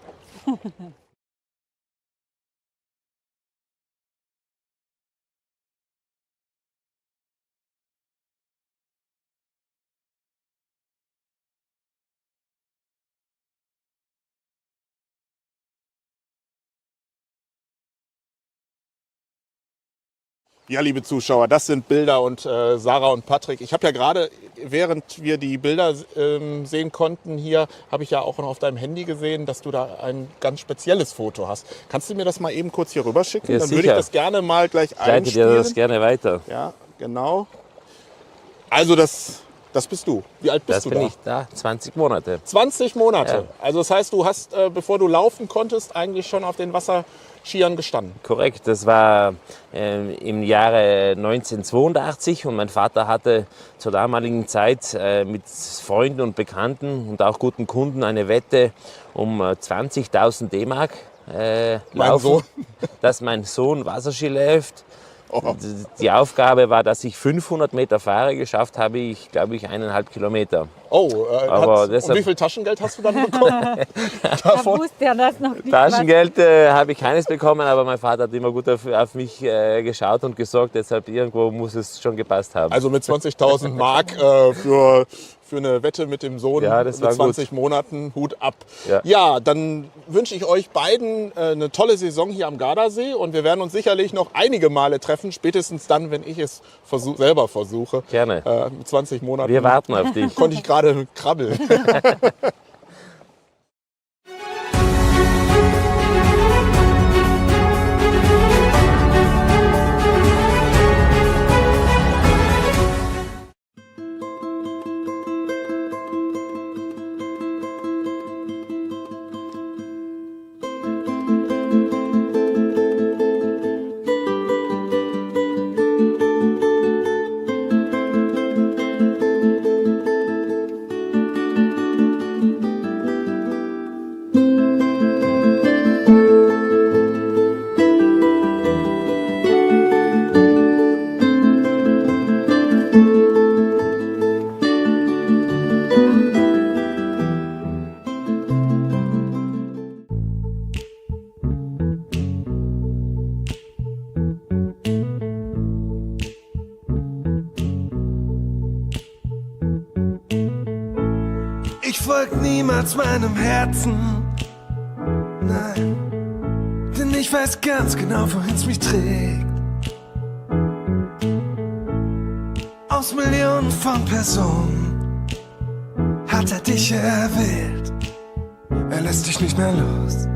Ja, liebe Zuschauer, das sind Bilder und Sarah und Patrick. Ich habe ja gerade, während wir die Bilder sehen konnten hier, habe ich ja auch noch auf deinem Handy gesehen, dass du da ein ganz spezielles Foto hast. Kannst du mir das mal eben kurz hier rüber schicken? Ja, Dann sicher. würde ich das gerne mal gleich Ich leite einspielen. dir das gerne weiter. Ja, genau. Also das bist du. Wie alt bist Das du bin da? ich da, 20 Monate. 20 Monate. Ja. Also das heißt, du hast, bevor du laufen konntest, eigentlich schon auf den Wasserskiern gestanden. Korrekt, das war im Jahre 1982 und mein Vater hatte zur damaligen Zeit mit Freunden und Bekannten und auch guten Kunden eine Wette um 20.000 D-Mark laufen, Sohn? dass mein Sohn Wasserski läuft. Oh. Die Aufgabe war, dass ich 500 Meter fahre. Geschafft habe ich, glaube ich, 1,5 Kilometer. Oh, Aber und deshalb- wie viel Taschengeld hast du dann bekommen? Da wusste er das noch nicht. Taschengeld habe ich keines bekommen, aber mein Vater hat immer gut auf mich geschaut und gesorgt. Deshalb irgendwo muss es schon gepasst haben. Also mit 20.000 Mark für eine Wette mit dem Sohn Ja, das mit war 20 Monaten, Hut ab. Ja. Ja, dann wünsche ich euch beiden eine tolle Saison hier am Gardasee und wir werden uns sicherlich noch einige Male treffen, spätestens dann, wenn ich es selber versuche. Gerne. Mit 20 Monaten Wir warten auf dich. konnte ich gerade krabbeln. Ich folg niemals meinem Herzen, nein, denn ich weiß ganz genau, wohin's mich trägt. Aus Millionen von Personen hat er dich erwählt, er lässt dich nicht mehr los.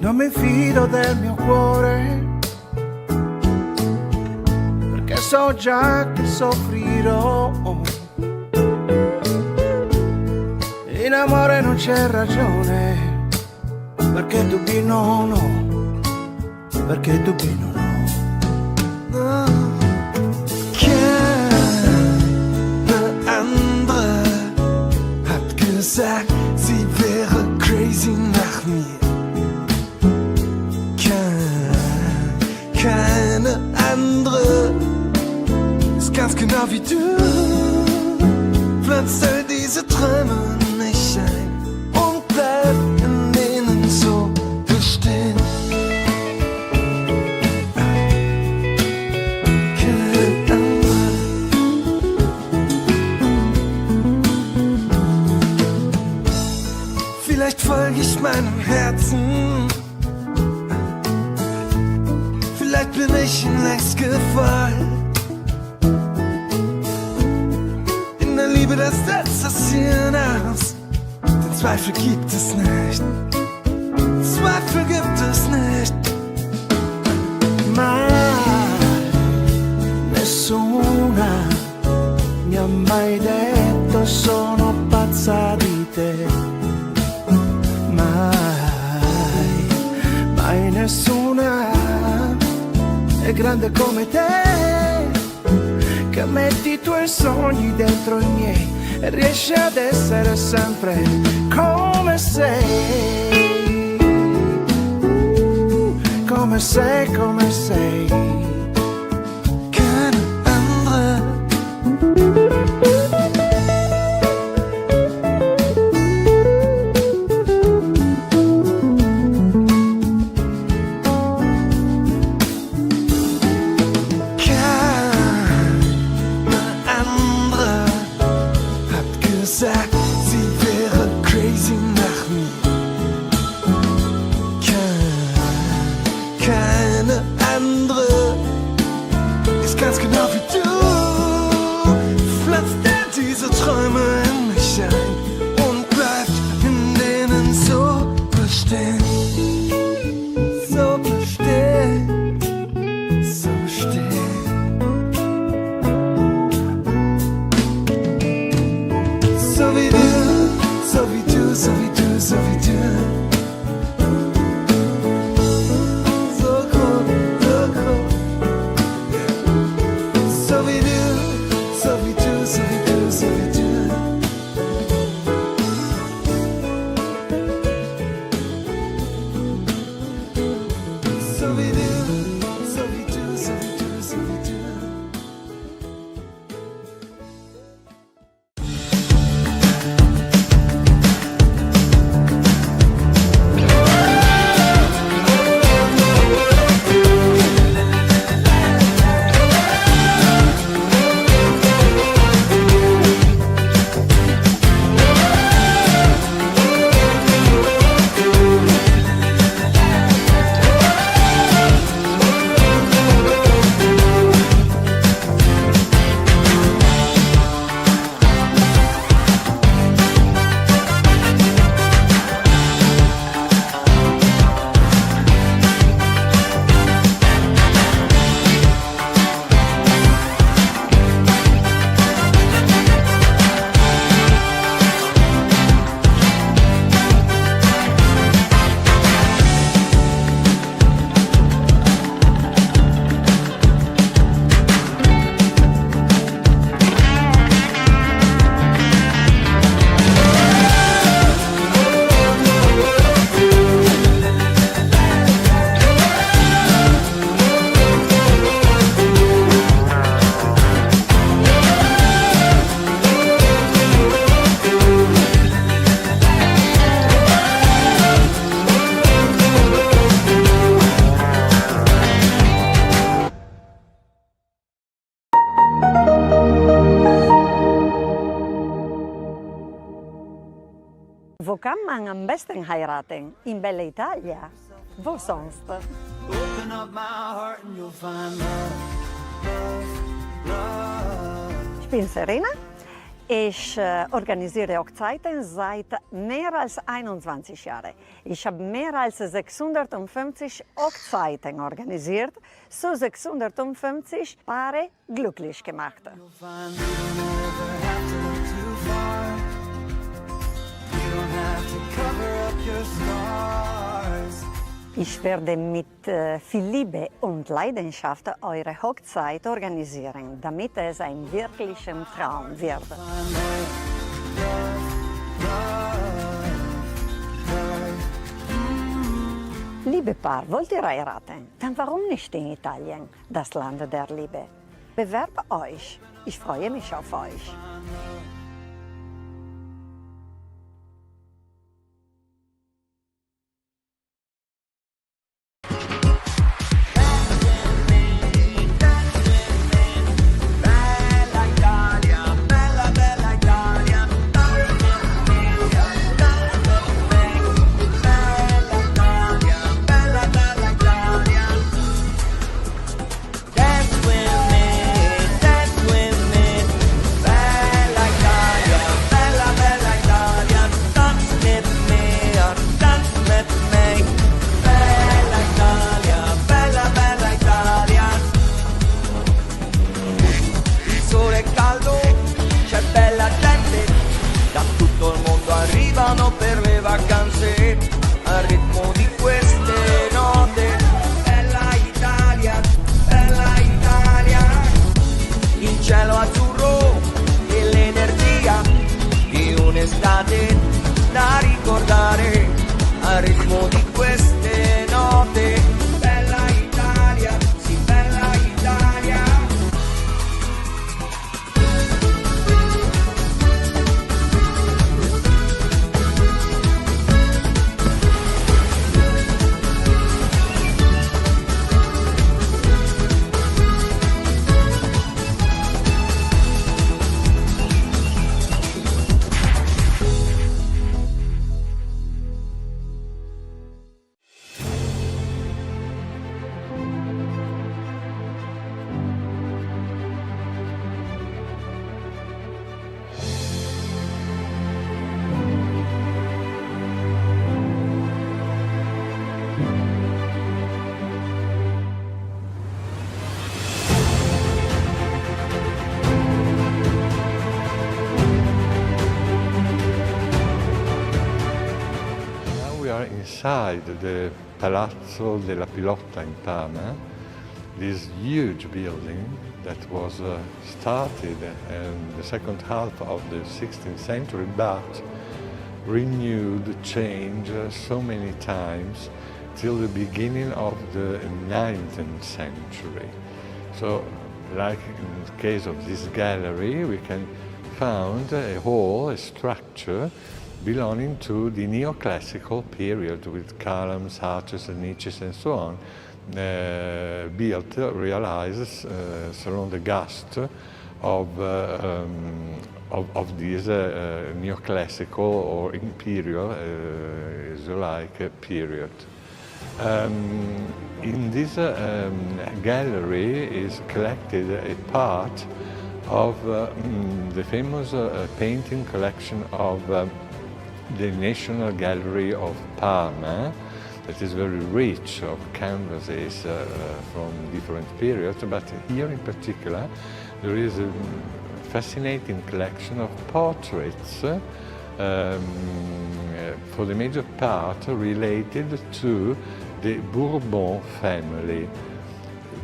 Non mi fido del mio cuore, perché so già che soffrirò. In amore non c'è ragione, perché tu no, no, perché tu no, no. No. Keine andere hat gesagt, sie wäre crazy nach mir. Keine andere ist ganz genau wie du. Pflanzt all diese Träume nicht ein und bleib in denen so bestehen. Keine andere. Vielleicht folge ich meinem Herzen. Vielleicht bin ich ihm längst gefallen. In der Liebe, das setzt das Hirn aus. Den Zweifel gibt es nicht. Zweifel gibt es nicht. Ma nessuna mi ha mai detto sono pazza di te. Mai nessuna è grande come te, che metti i tuoi sogni dentro i miei e riesci ad essere sempre come sei, come sei, come sei. Keine andere. Sagt, sie wäre crazy nach mir. Keine Wo kann man am besten heiraten? In Bella Italia? Wo sonst? Open up my heart and you'll find love, love. Ich bin Serena. Ich organisiere Hochzeiten seit mehr als 21 Jahren. Ich habe mehr als 650 Hochzeiten organisiert, so 650 Paare glücklich gemacht. You'll find you don't ever have to look too far. You don't have to cover up your scars. Ich werde mit viel Liebe und Leidenschaft eure Hochzeit organisieren, damit es ein wirklicher Traum wird. Liebe Paar, wollt ihr heiraten? Dann warum nicht in Italien, das Land der Liebe? Bewerbt euch. Ich freue mich auf euch. Da ricordare al ritmo di queste note. Bella Italia, sì, bella Italia. Inside the Palazzo della Pilotta in Parma, this huge building that was started in the second half of the 16th century, but renewed, changed so many times till the beginning of the 19th century. So, like in the case of this gallery, we can find a hall, a structure, belonging to the neoclassical period with columns, arches, and niches, and so on, built, realized around the gust of this neoclassical or imperial, as you like, period. In this gallery is collected a part of the famous painting collection of the National Gallery of Parma, that is very rich of canvases from different periods, but here in particular there is a fascinating collection of portraits for the major part related to the Bourbon family.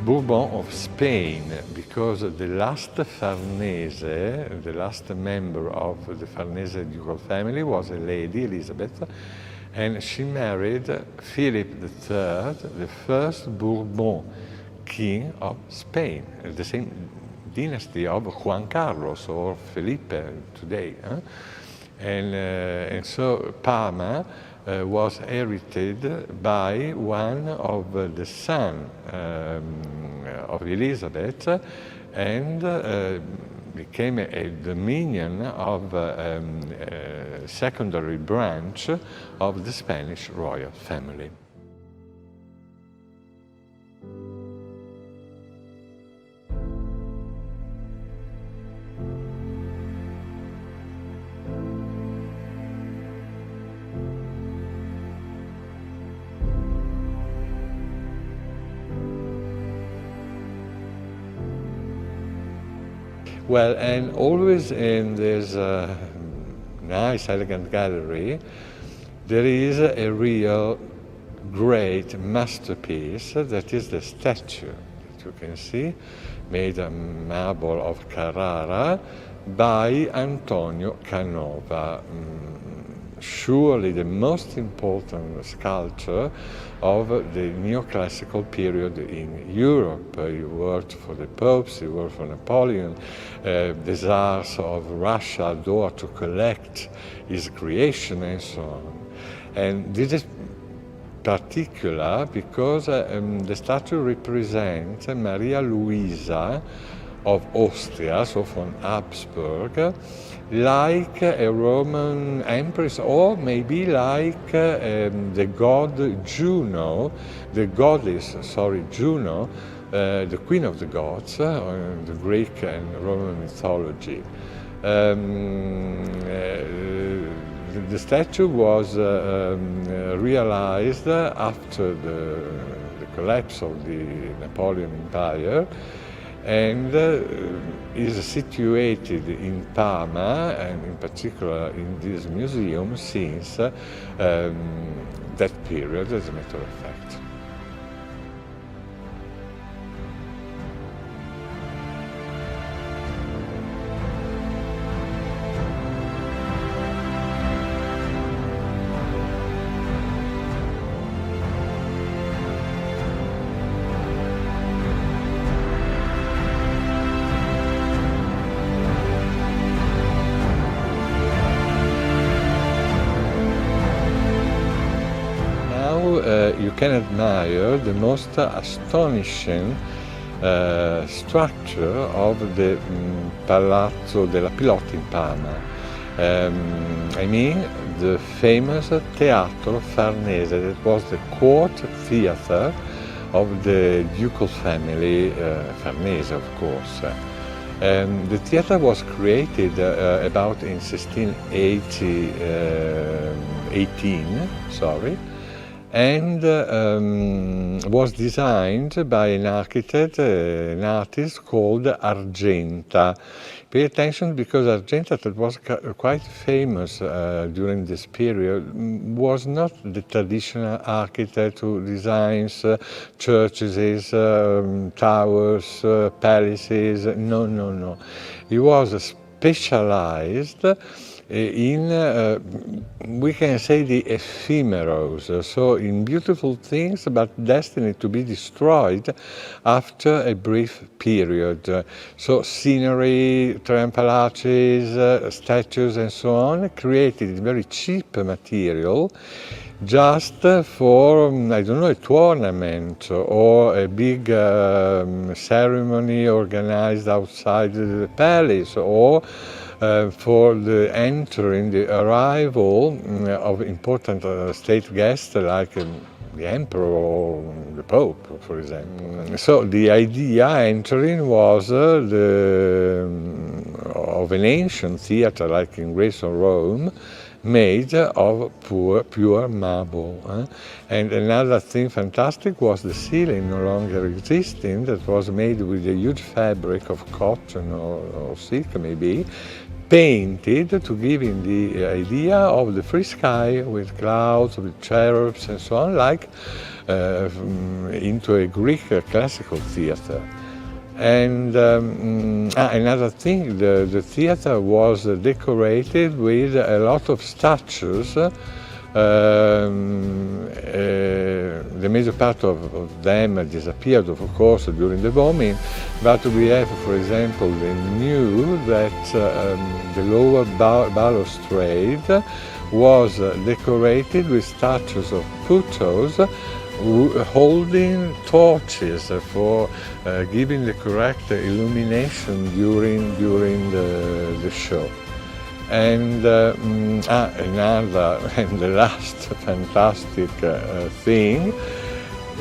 Bourbon of Spain, because the last Farnese, the last member of the Farnese ducal family was a lady, Elizabeth, and she married Philip III, the first Bourbon king of Spain, the same dynasty of Juan Carlos or Felipe today. And so Parma was inherited by one of the sons of Elizabeth, and became a dominion of a secondary branch of the Spanish royal family. Well, and always in this nice, elegant gallery, there is a real great masterpiece that is the statue that you can see, made of marble of Carrara by Antonio Canova. Surely the most important sculptor of the neoclassical period in Europe. He worked for the popes, he worked for Napoleon. The Tsars of Russia adored to collect his creation and so on. And this is particular because the statue represents Maria Luisa of Austria, so from Habsburg, like a Roman empress, or maybe like the god Juno, the goddess, Juno, the queen of the gods, the Greek and Roman mythology. The statue was realized after the collapse of the Napoleon Empire, and is situated in Parma, and in particular in this museum since that period, as a matter of fact. You can admire the most astonishing structure of the Palazzo della Pilotta in Parma. I mean the famous Teatro Farnese, that was the court theater of the ducal family, Farnese of course. The theater was created about in 1618, and was designed by an architect, an artist called Argenta. Pay attention, because Argenta, that was quite famous during this period, was not the traditional architect who designs churches, towers, palaces. No. He was specialized in, we can say, the ephemeros, so in beautiful things but destined to be destroyed after a brief period. So scenery, triumphal arches, statues and so on, created in very cheap material, just for, I don't know, a tournament or a big ceremony organized outside the palace, or for the entering, the arrival of important state guests like the emperor or the pope, for example. So the idea entering was of an ancient theater like in Greece or Rome, made of pure marble. And another thing fantastic was the ceiling, no longer existing, that was made with a huge fabric of cotton or silk maybe, painted to give him the idea of the free sky with clouds, with cherubs and so on, like into a Greek classical theater. And another thing, the theater was decorated with a lot of statues. The major part of them disappeared, of course, during the bombing, but we have, for example, the new that the lower balustrade was decorated with statues of Putos holding torches for giving the correct illumination during the show. And another and the last fantastic thing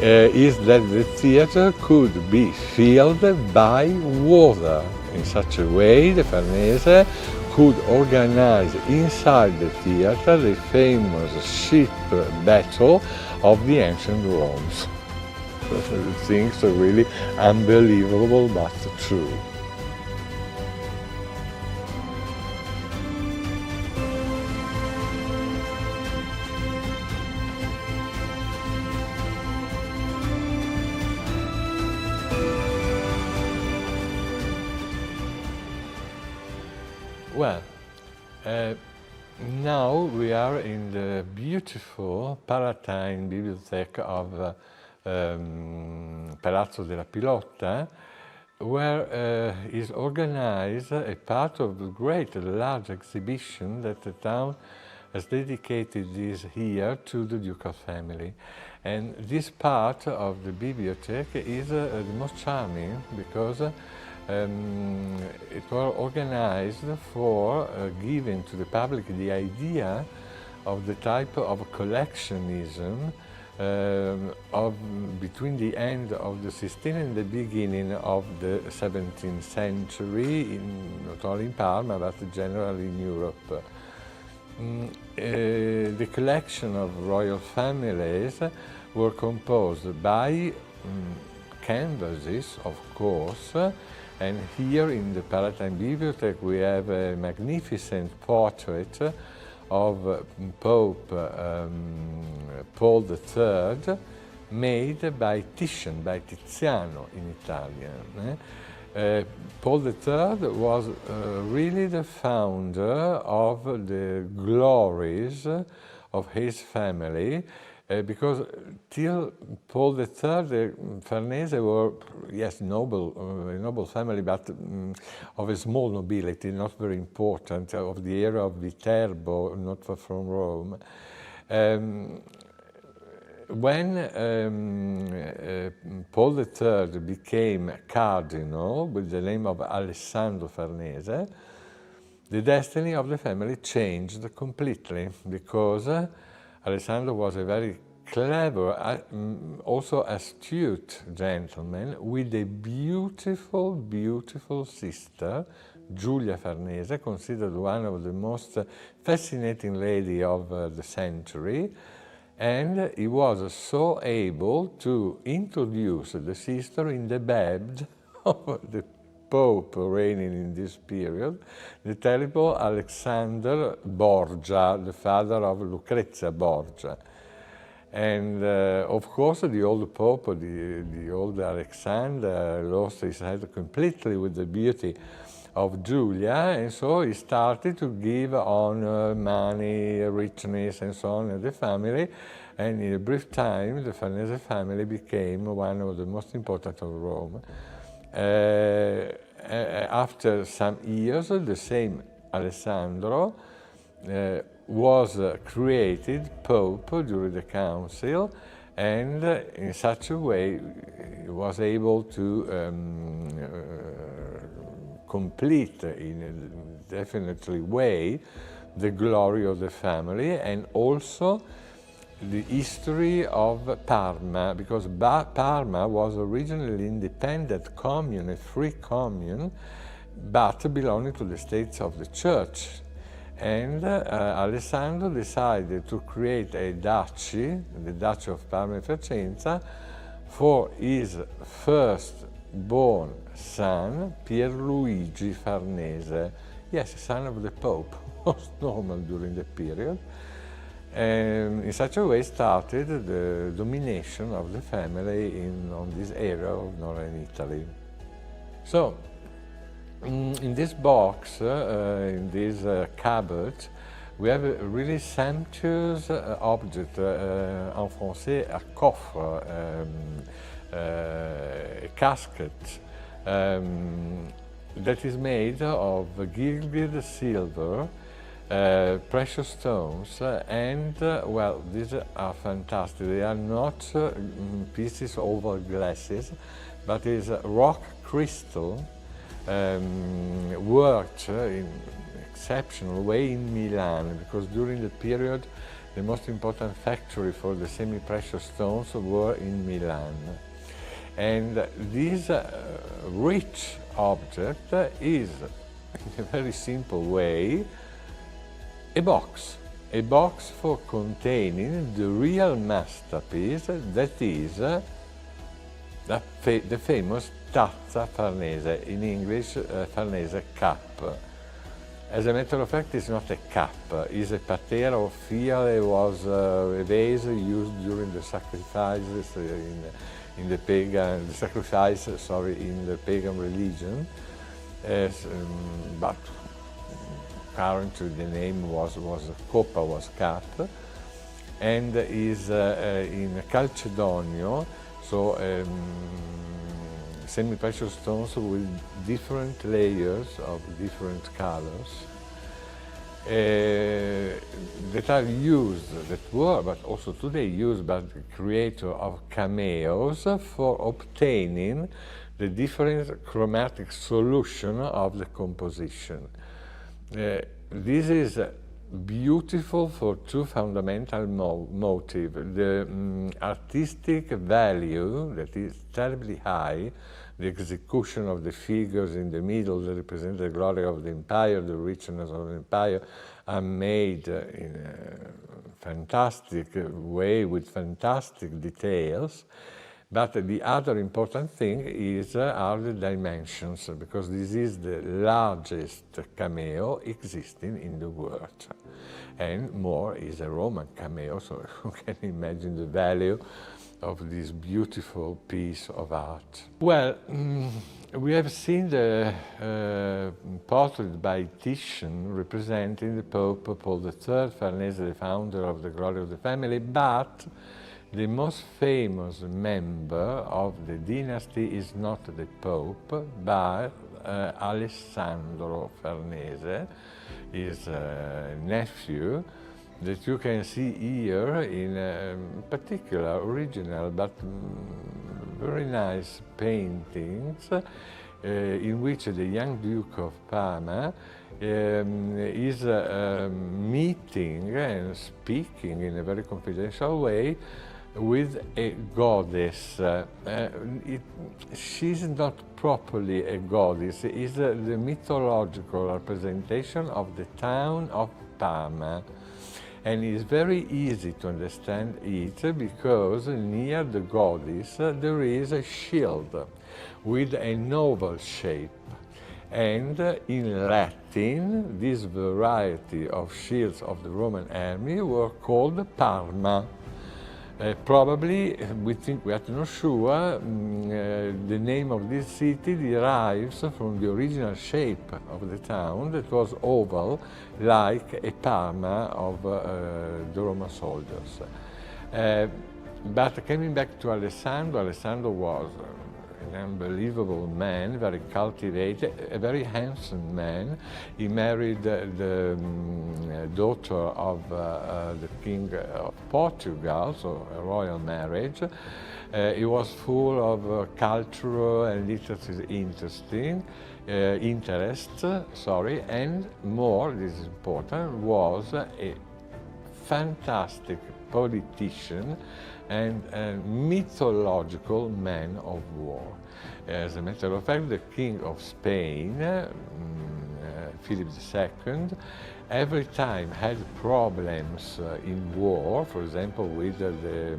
is that the theatre could be filled by water. In such a way, the Farnese could organize inside the theatre the famous ship battle of the ancient Romans. Things are really unbelievable but true. Well, now we are in the beautiful Palatine Bibliothèque of Palazzo della Pilotta, where is organized a part of the great large exhibition that the town has dedicated this year to the ducal family. And this part of the bibliothèque is the most charming because it was organized for giving to the public the idea of the type of collectionism between the end of the 16th and the beginning of the 17th century, not only in Parma but generally in Europe. The collection of royal families were composed by canvases, of course, and here in the Palatine Bibliothèque we have a magnificent portrait of Pope Paul III, made by Titian, by Tiziano in Italian. Paul III was really the founder of the glories of his family, because till Paul III, the Farnese were, yes, noble, a noble family, but of a small nobility, not very important, of the era of Viterbo, not far from Rome. When Paul III became cardinal with the name of Alessandro Farnese, the destiny of the family changed completely, because Alessandro was a very clever, also astute gentleman with a beautiful, beautiful sister, Giulia Farnese, considered one of the most fascinating ladies of the century. And he was so able to introduce the sister in the bed of the Pope reigning in this period, the terrible Alexander Borgia, the father of Lucrezia Borgia. And of course, the old Pope, the old Alexander, lost his head completely with the beauty of Giulia, and so he started to give honor, money, richness, and so on to the family. And in a brief time, the Farnese family became one of the most important of Rome. After some years, the same Alessandro was created Pope during the council, and in such a way he was able to complete in a definitely way the glory of the family, and also the history of Parma, because Parma was originally an independent commune, a free commune, but belonging to the States of the Church. And Alessandro decided to create a duchy, the Duchy of Parma and Piacenza, for his first-born son, Pierluigi Farnese. Yes, son of the Pope, most normal during the period. And in such a way started the domination of the family on this area of northern Italy. So, in this box, in this cupboard, we have a really sumptuous object, en français, a coffre, a casket, that is made of gilded silver, precious stones, well, these are fantastic. They are not pieces over glasses, but is rock crystal worked in exceptional way in Milan, because during the period the most important factory for the semi-precious stones were in Milan. And this rich object is, in a very simple way, a box for containing the real masterpiece, that is the famous tazza farnese, in English Farnese cup. As a matter of fact, it's not a cup, it's a patera of fiale. It was a vase used during the sacrifices in the pagan, in the pagan religion. But currently the name was coppa, was cup, and is in calcedonio, so semi-precious stones with different layers of different colors that are used, that were, but also today used by the creator of cameos for obtaining the different chromatic solution of the composition. This is beautiful for two fundamental motives. The artistic value, that is terribly high, the execution of the figures in the middle that represent the glory of the empire, the richness of the empire, are made in a fantastic way with fantastic details. But the other important thing are the dimensions, because this is the largest cameo existing in the world. And more is a Roman cameo, so you can imagine the value of this beautiful piece of art. Well, we have seen the portrait by Titian representing the Pope Paul III, Farnese, the founder of the Glory of the Family, but the most famous member of the dynasty is not the Pope, but Alessandro Farnese, his nephew, that you can see here in particular original but very nice paintings in which the young Duke of Parma is meeting and speaking in a very confidential way with a goddess. She's not properly a goddess, it's the mythological representation of the town of Parma. And it's very easy to understand it because near the goddess there is a shield with an oval shape. And in Latin, this variety of shields of the Roman army were called Parma. Probably, we are not sure, the name of this city derives from the original shape of the town that was oval, like a Parma of the Roman soldiers. But coming back to Alessandro, Alessandro was an unbelievable man, very cultivated, a very handsome man. He married the daughter of the King of Portugal, so a royal marriage. He was full of cultural and literary interests, and more, this is important, was a fantastic politician and a mythological man of war. As a matter of fact, the King of Spain, Philip II, every time had problems in war, for example with the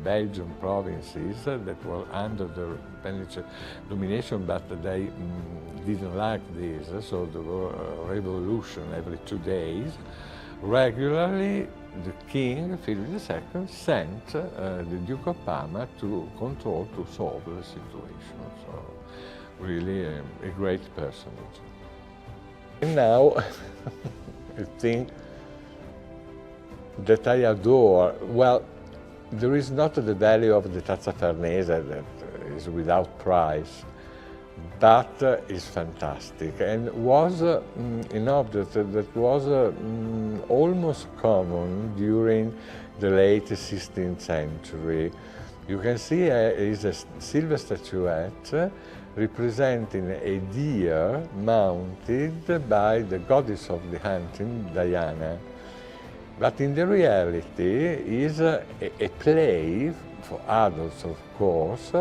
Belgian provinces that were under the Spanish domination, but they didn't like this, so there were a revolution every 2 days. Regularly, the king, Philip II, sent the Duke of Parma to control, to solve the situation. So, really a great personage. And now, a thing that I adore, well, there is not the value of the Tazza Farnese that is without price. but is fantastic and was an object that was almost common during the late 16th century. You can see is a silver statuette representing a deer mounted by the goddess of the hunting, Diana. But in the reality is a play, for adults of course,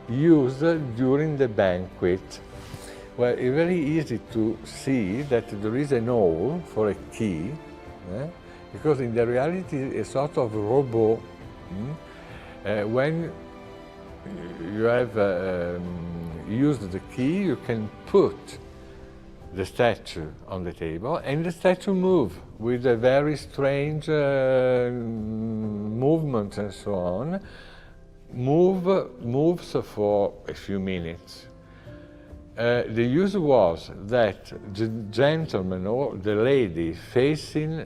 used during the banquet. Well, it's very easy to see that there is an hole for a key, because in the reality a sort of robot. When you have used the key, you can put the statue on the table and the statue moves with a very strange movements and so on. Moves for a few minutes. The use was that the gentleman or the lady facing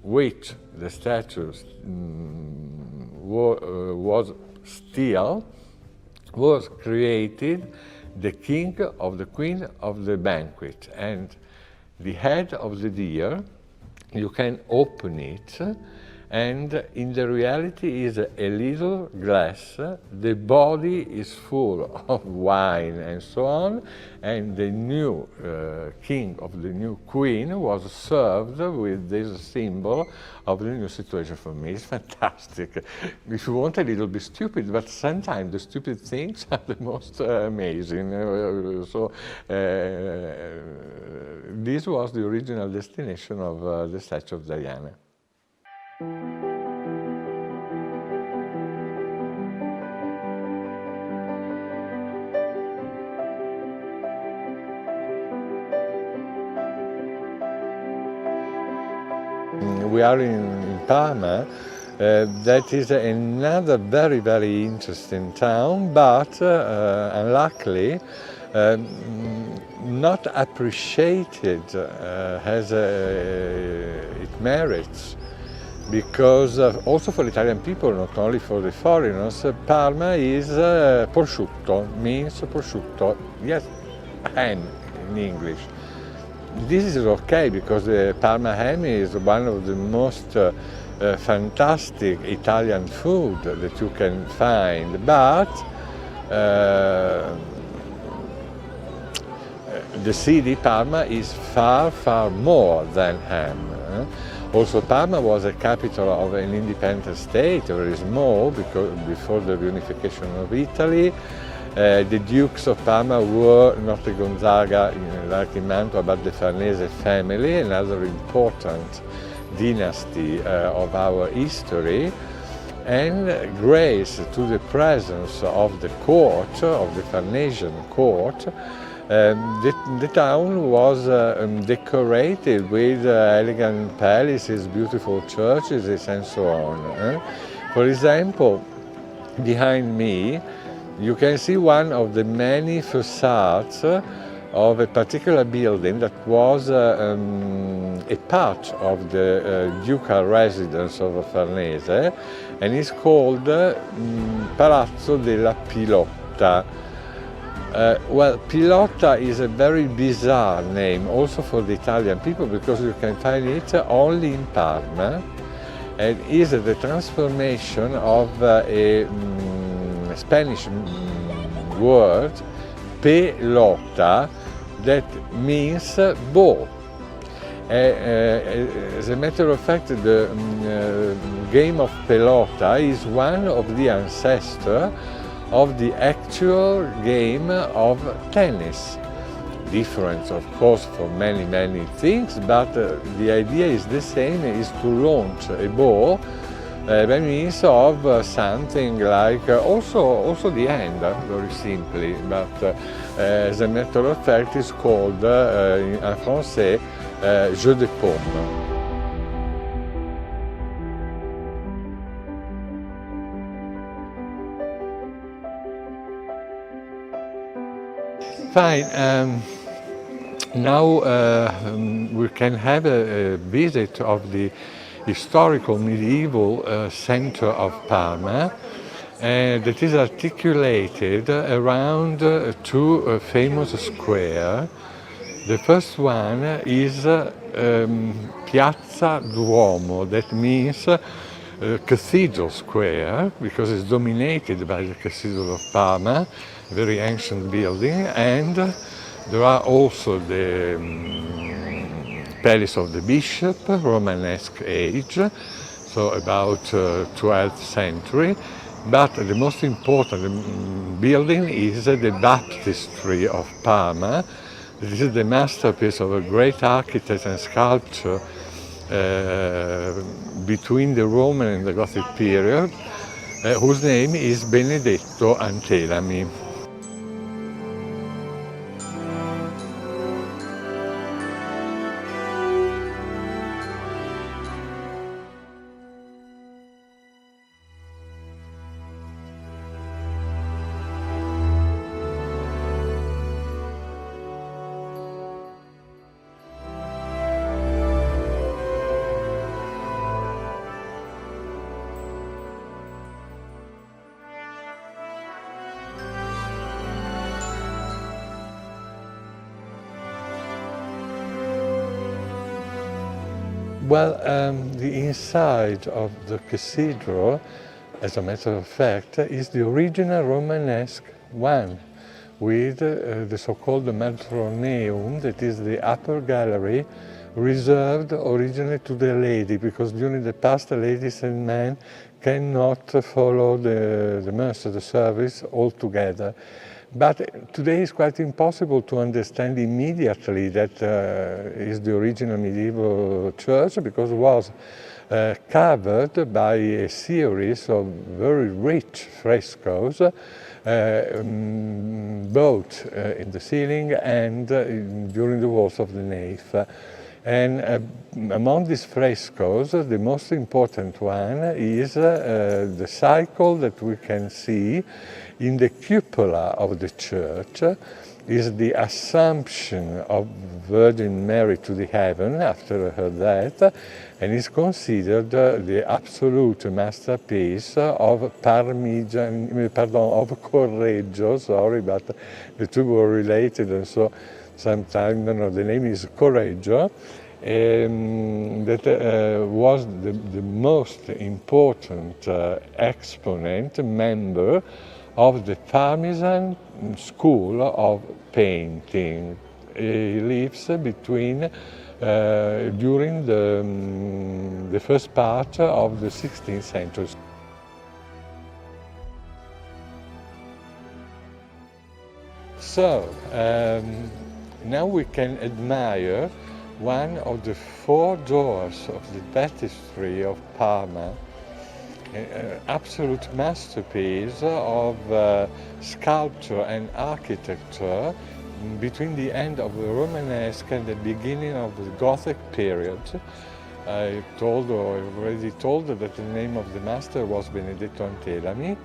which the statue was still was created the king or the queen of the banquet, and the head of the deer, you can open it, and in the reality is a little glass, the body is full of wine and so on, and the new king of the new queen was served with this symbol of the new situation. For me, it's fantastic. If you want, a little bit stupid, but sometimes the stupid things are the most amazing. This was the original destination of the statue of Diana. We are in Parma. That is another very, very interesting town, but unluckily not appreciated as it merits, because also for Italian people, not only for the foreigners, Parma is prosciutto, means prosciutto, yes, ham in English. This is okay because the Parma ham is one of the most fantastic Italian food that you can find, but the city Parma is far, far more than ham. Also, Parma was a capital of an independent state, very small, because before the reunification of Italy. The Dukes of Parma were not the Gonzaga like in Mantua, but the Farnese family, another important dynasty of our history. And grace to the presence of the court, of the Farnesian court, the town was decorated with elegant palaces, beautiful churches, and so on. For example, behind me, you can see one of the many facades of a particular building that was a part of the ducal residence of Farnese, and it's called Palazzo della Pilotta. Well, Pilotta is a very bizarre name also for the Italian people, because you can find it only in Parma, and is the transformation of a Spanish word, pelota, that means ball. As a matter of fact, the game of pelota is one of the ancestors of the actual game of tennis. Different, of course, for many, many things, but the idea is the same, is to launch a ball by means of something like, also the hand, very simply, but as a matter of fact it's called in français jeu de paume. Fine, now we can have a visit of the historical medieval center of Parma, that is articulated around two famous squares. The first one is Piazza Duomo, that means Cathedral Square, because it's dominated by the Cathedral of Parma, a very ancient building, and there are also the Palace of the Bishop, Romanesque age, so about 12th century. But the most important building is the Baptistry of Parma. This is the masterpiece of a great architect and sculptor between the Roman and the Gothic period, whose name is Benedetto Antelami. Well, the inside of the cathedral, as a matter of fact, is the original Romanesque one, with the so-called Matroneum, that is the upper gallery, reserved originally to the lady, because during the past the ladies and men cannot follow the Mass, the service altogether. But today it's quite impossible to understand immediately that is the original medieval church, because it was covered by a series of very rich frescoes, both in the ceiling and during the walls of the nave. And among these frescoes, the most important one is the cycle that we can see in the cupola of the church, is the Assumption of Virgin Mary to the heaven after her death, and is considered the absolute masterpiece of Correggio, sorry, but the two were related, and so sometimes, the name is Correggio, that was the most important exponent, member of the Parmesan School of Painting. He lives between during the first part of the 16th century. So, now we can admire one of the four doors of the Baptistry of Parma, an absolute masterpiece of sculpture and architecture between the end of the Romanesque and the beginning of the Gothic period. I've already told that the name of the master was Benedetto Antelami,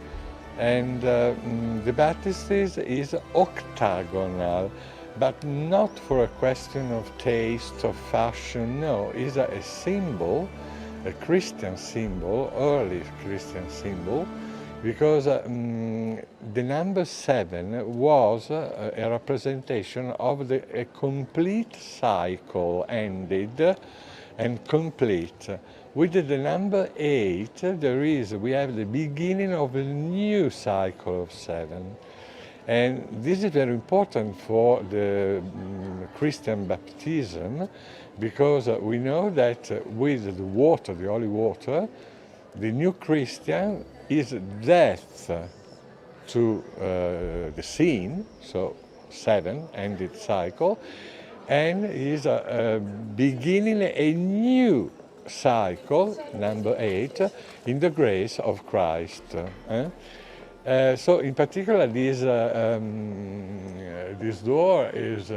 and the baptistry is octagonal, but not for a question of taste or fashion, no, it's a symbol, a Christian symbol, early Christian symbol, because the number 7 was a representation of a complete cycle ended and complete. With the number 8, we have the beginning of a new cycle of 7. And this is very important for the Christian baptism, because we know that with the water, the holy water, the new Christian is death to the sin, so 7, ended cycle, and is beginning a new cycle, number 8, in the grace of Christ. So in particular, this door is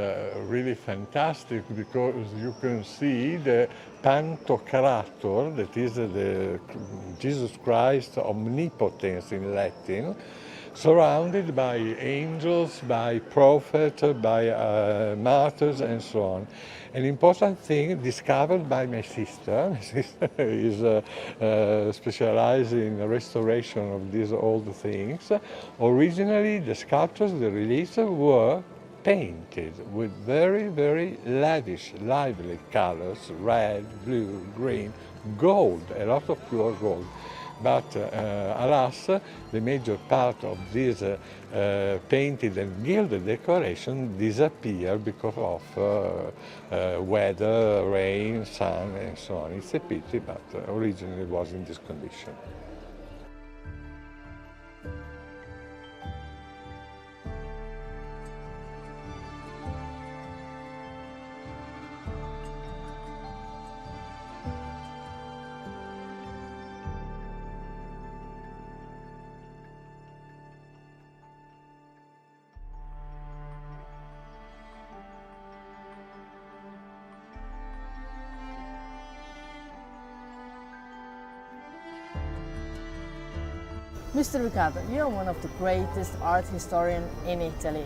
really fantastic, because you can see the Pantocrator, that is the Jesus Christ omnipotence in Latin, surrounded by angels, by prophets, by martyrs, and so on. An important thing discovered by my sister. My sister is specialized in the restoration of these old things. Originally, the sculptures, the reliefs, were painted with very, very lavish, lively colors, red, blue, green, gold, a lot of pure gold. But alas, the major part of this painted and gilded decoration disappeared because of weather, rain, sun, and so on. It's a pity, but originally it was in this condition. Mr. Riccardo, you're one of the greatest art historians in Italy.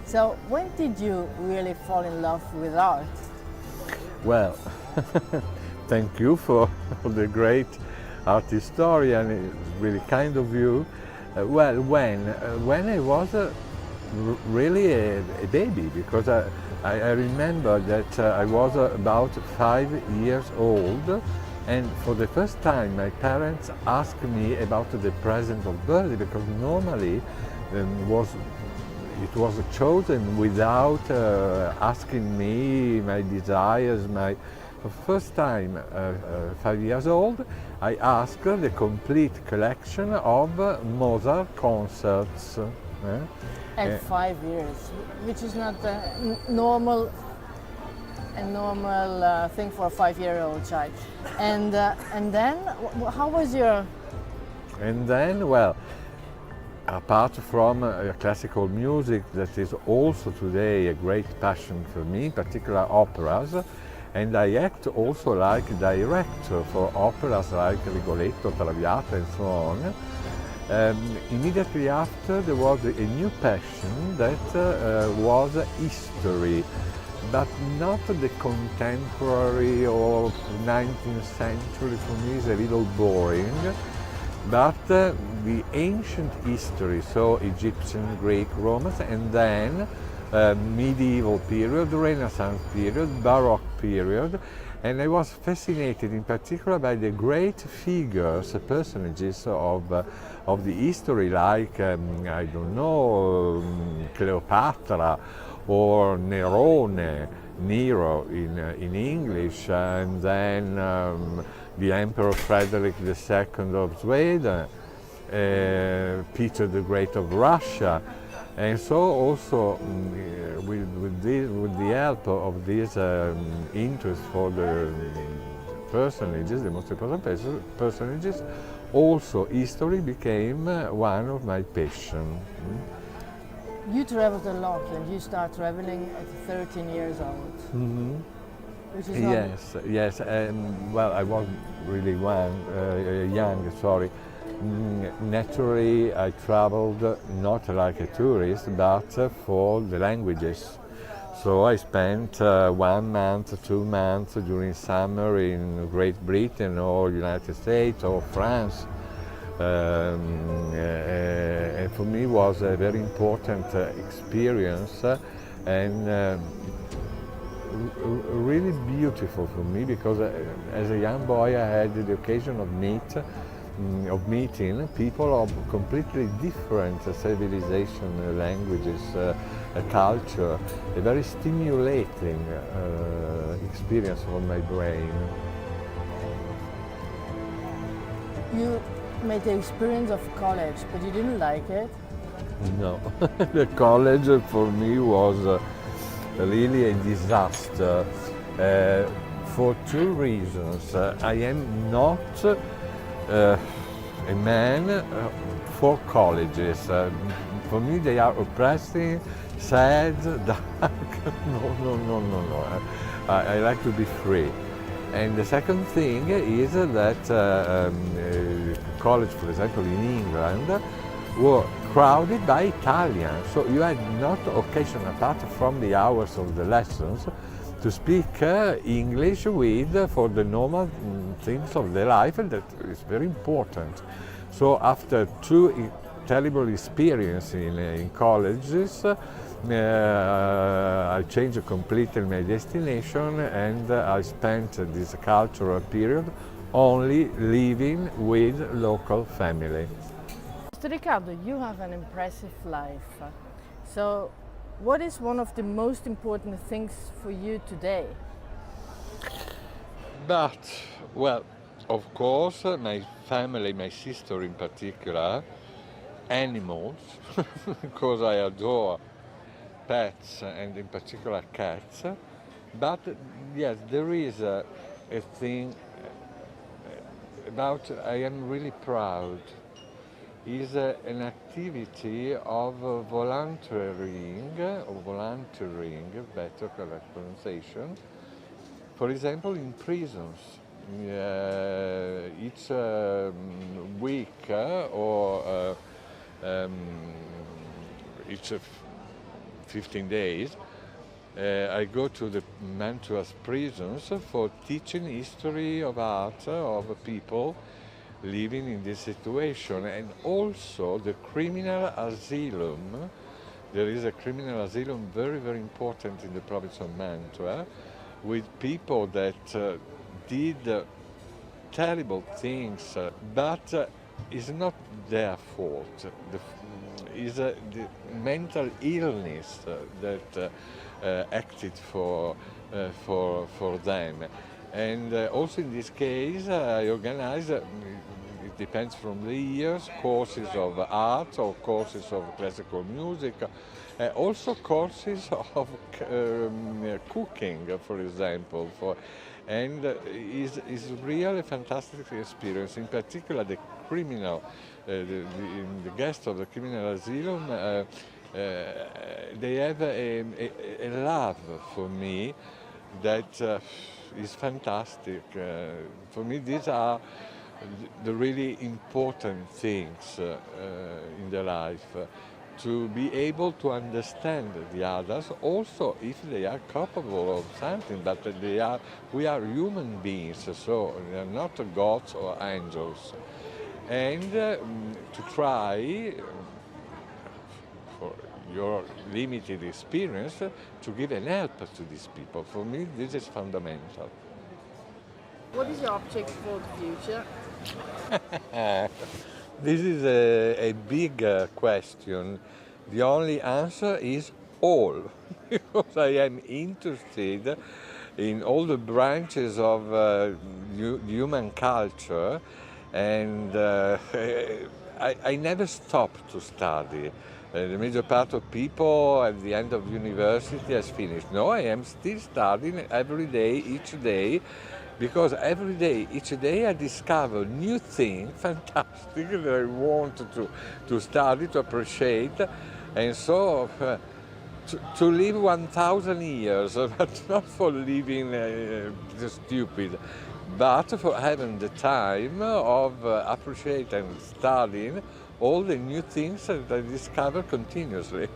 So when did you really fall in love with art? Well, thank you for the great art historian. It's really kind of you. Well, when I was really a baby, because I remember that I was about 5 years old, and for the first time my parents asked me about the present of birthday, because normally it was chosen without asking me my desires. For the first time, 5 years old, I asked the complete collection of Mozart concerts. And 5 years, which is not a normal thing for a 5-year-old child. And then, how was your? And then, well, apart from classical music, that is also today a great passion for me, in particular operas, and I act also like director for operas like Rigoletto, Traviata, and so on. Immediately after, there was a new passion that was history, but not the contemporary or 19th century. For me is a little boring, but the ancient history, so Egyptian, Greek, Romans, and then medieval period, Renaissance period, Baroque period. And I was fascinated in particular by the great figures, personages of the history, like, I don't know, Cleopatra or Nerone, Nero in English, and then the Emperor Frederick II of Sweden, Peter the Great of Russia. And so also with the help of this interest for the personages, the most important personages, also history became one of my passions. You traveled a lot, and you start traveling at 13 years old. Mm-hmm. Which is not... Yes. Well, I was really young. Sorry. Naturally, I traveled not like a tourist, but for the languages. So I spent 1 month, 2 months during summer in Great Britain or United States or France. And for me it was a very important experience and really beautiful for me, because as a young boy I had the occasion of meeting people of completely different civilization, languages, culture, a very stimulating experience for my brain. You made the experience of college, but you didn't like it? No, the college for me was really a disaster for 2 reasons. I am not a man for colleges. For me they are oppressing, sad, dark. No. I like to be free. And the second thing is that college, for example, in England, were crowded by Italians. So you had not occasion, apart from the hours of the lessons, to speak English with for the normal things of the life, and that is very important. So after two terrible experiences in colleges, I changed completely my destination, and I spent this cultural period only living with local family. Mr. Riccardo, you have an impressive life. So, what is one of the most important things for you today? But, well, of course, my family, my sister in particular, animals, because I adore pets and in particular cats. But yes, there is a thing about I am really proud. Is an activity of volunteering, better correct pronunciation. For example, in prisons, each week or each 15 days, I go to the Mantua's prisons for teaching history of art of people living in this situation, and also the criminal asylum. There is a criminal asylum very, very important in the province of Mantua, with people that did terrible things, but it's not their fault. It's the mental illness that acted for them. And also in this case, I organize, it depends from the years, courses of art or courses of classical music, also courses of cooking, for example. And it's really a fantastic experience. In particular, the criminal, the guests of the criminal asylum, they have a love for me that is fantastic. For me, these are the really important things in the life. To be able to understand the others, also if they are capable of something, but we are human beings, so they are not gods or angels. And to try, for your limited experience, to give an help to these people. For me, this is fundamental. What is your object for the future? This is a big question. The only answer is all, because I am interested in all the branches of human culture, and I never stop to study. The major part of people at the end of university has finished. No, I am still studying every day, each day, because every day, each day I discover new things, fantastic, that I want to study, to appreciate. And so to live 1,000 years, but not for living stupid, but for having the time of appreciating and studying all the new things that I discover continuously.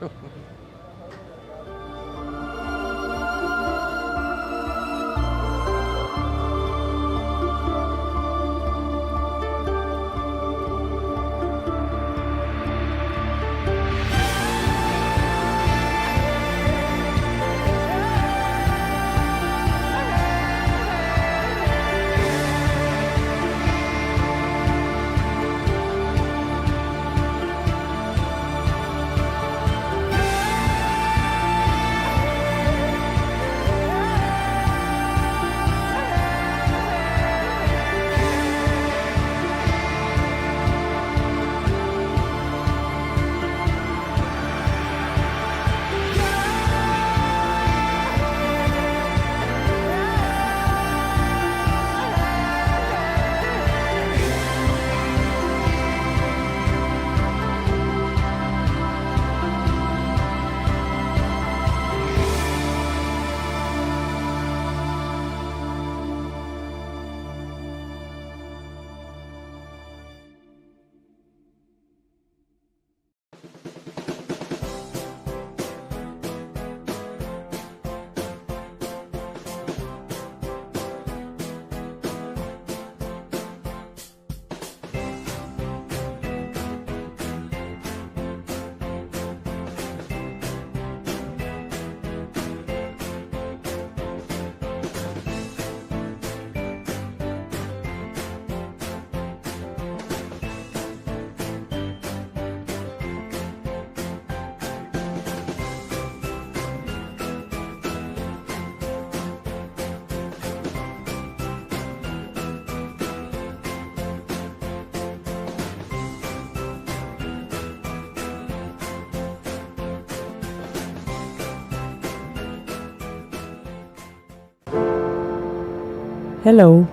Hello,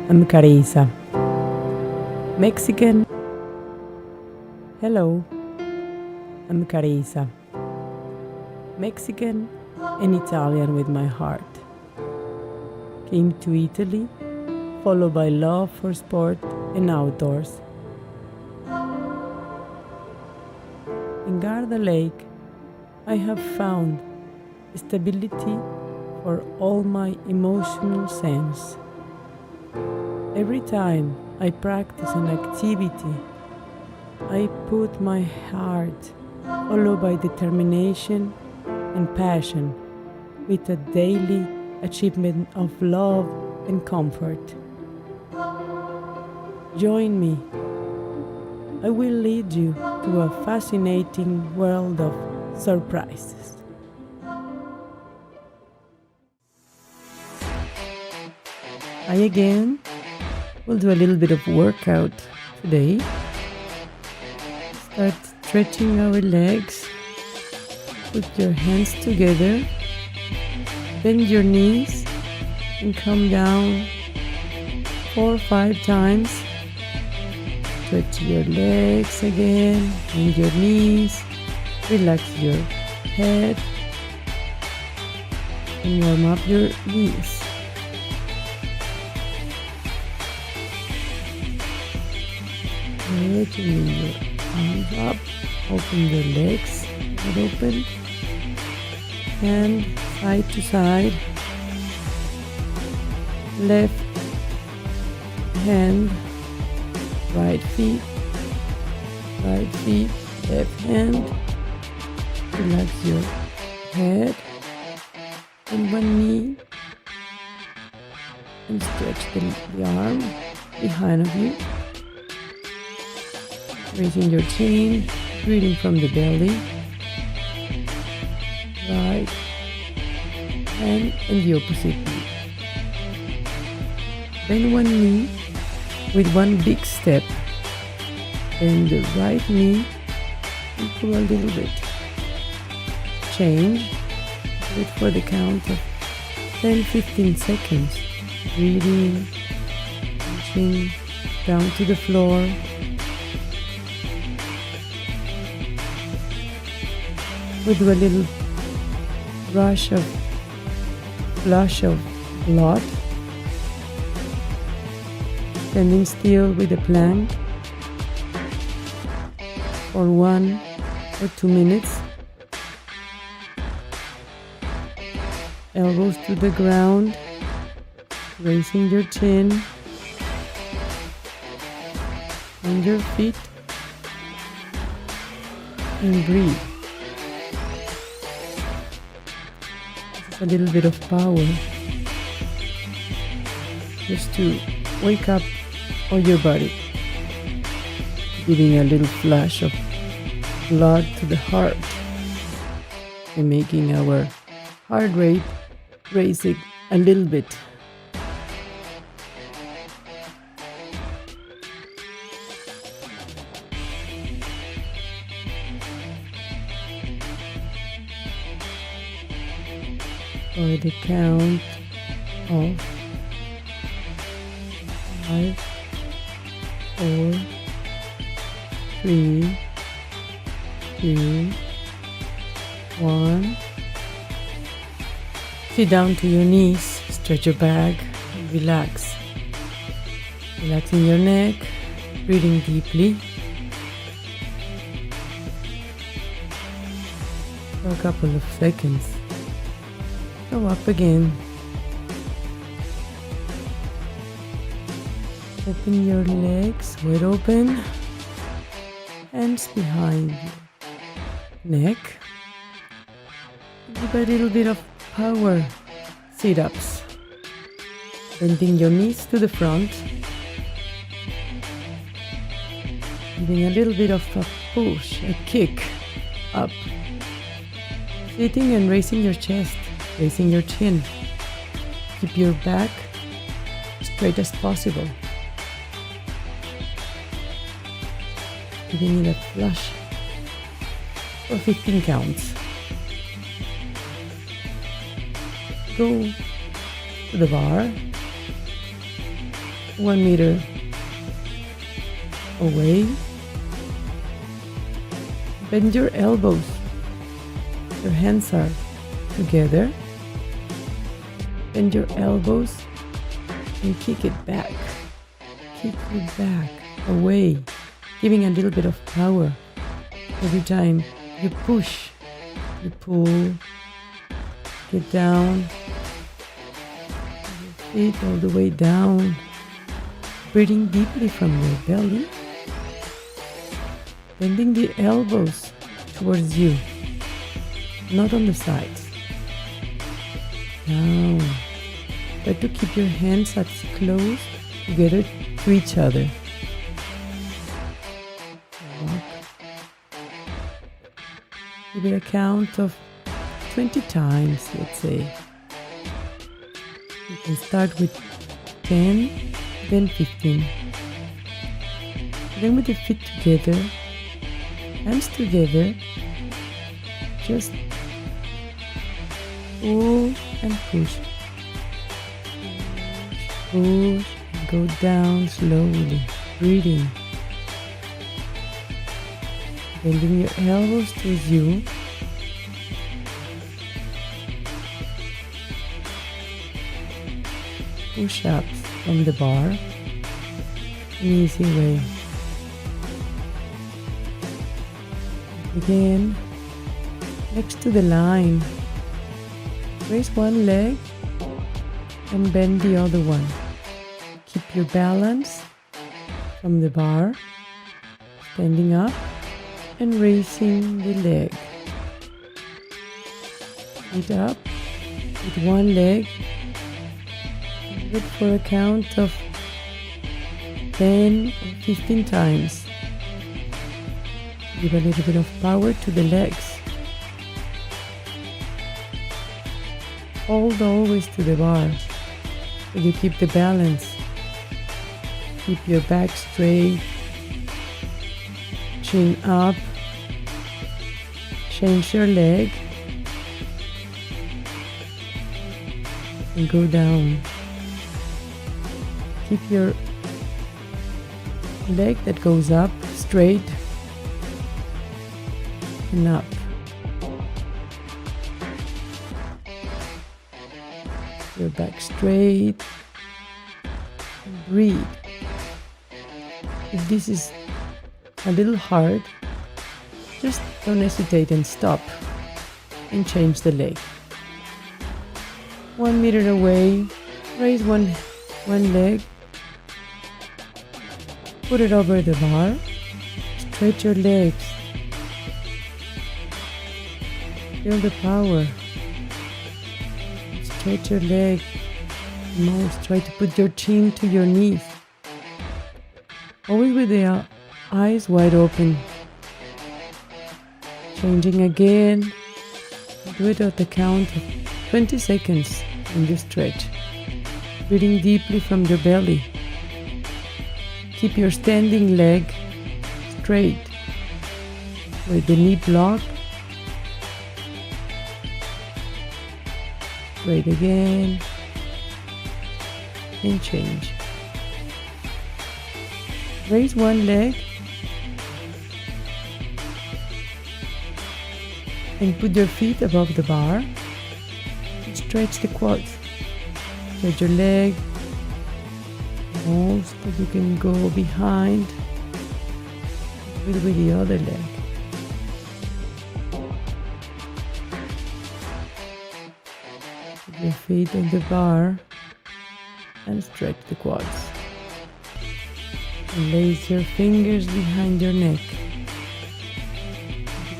I'm Carissa. Mexican. Hello, I'm Carissa. Mexican and Italian with my heart. Came to Italy, followed by love for sport and outdoors. In Garda Lake, I have found stability for all my emotional sense. Every time I practice an activity, I put my heart, followed by determination and passion, with a daily achievement of love and comfort. Join me. I will lead you to a fascinating world of surprises. I again will do a little bit of workout today. Start stretching our legs. Put your hands together. Bend your knees and come down 4 or 5 times. Stretch your legs again, bend your knees, relax your head, and warm up your knees. Good, and your arms up, open your legs, wide open, hand side to side, left hand, right feet, left hand. Relax your head and one knee, and stretch the arm behind of you. Raising your chin, breathing from the belly. Right hand and the opposite knee. Bend one knee with one big step. Bend the right knee and pull a little bit. Change. Wait for the count of 10-15 seconds. Breathing, reaching down to the floor. We do a little flush of blood. Standing still with a plank for 1 or 2 minutes. Elbows to the ground, raising your chin on your feet, and breathe. A little bit of power just to wake up all your body, giving a little flash of blood to the heart and making our heart rate raising a little bit. For the count of 5, 4, 3, 2, 1. Sit down to your knees, stretch your back, and relax. Relaxing your neck, breathing deeply. For a couple of seconds. Go up again. Open your legs wide open. Hands behind your neck. Give a little bit of power sit-ups. Bending your knees to the front. Giving a little bit of a push, a kick up. Sitting and raising your chest. Raising your chin. Keep your back straight as possible. Giving it a flush for 15 counts. Go to the bar, 1 meter away. Bend your elbows. Your hands are together. Bend your elbows and kick it back. Kick it back, away, giving a little bit of power. Every time you push, you pull, get down, your feet all the way down, breathing deeply from your belly, bending the elbows towards you, not on the sides. Down. Try to keep your hands as close together to each other. Walk. Give it a count of 20 times, let's say. You can start with 10, then 15. Then with the feet together, hands together, just pull and push. Push and go down slowly, breathing. Bending your elbows towards you. Push-ups from the bar. An easy way. Again, next to the line. Raise one leg and bend the other one. Keep your balance from the bar, standing up and raising the leg. Feet up with one leg. Do it for a count of 10 or 15 times. Give a little bit of power to the legs. Hold always to the bar so you keep the balance. Keep your back straight, chin up, change your leg and go down. Keep your leg that goes up straight and up. Your back straight. Breathe. If this is a little hard, just don't hesitate and stop and change the leg. 1 meter away, raise one leg, put it over the bar, stretch your legs, feel the power. Stretch your leg most. Try to put your chin to your knees. Always with the eyes wide open. Changing again. Do it at the count of 20 seconds when you stretch. Breathing deeply from your belly. Keep your standing leg straight with the knee block. Straight again and change. Raise one leg and put your feet above the bar and stretch the quads. Stretch your leg most that you can go behind with the other leg. Your feet on the bar and stretch the quads. And place your fingers behind your neck.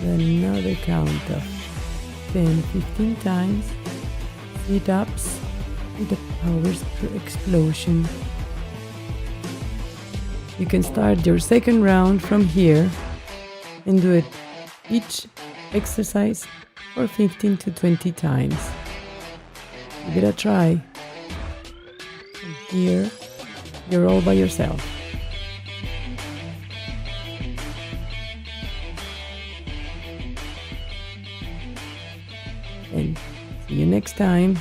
Another count of 10-15 times. Sit-ups with a power explosion. You can start your second round from here and do it each exercise for 15 to 20 times. Give it a try. And here, you're all by yourself. And see you next time.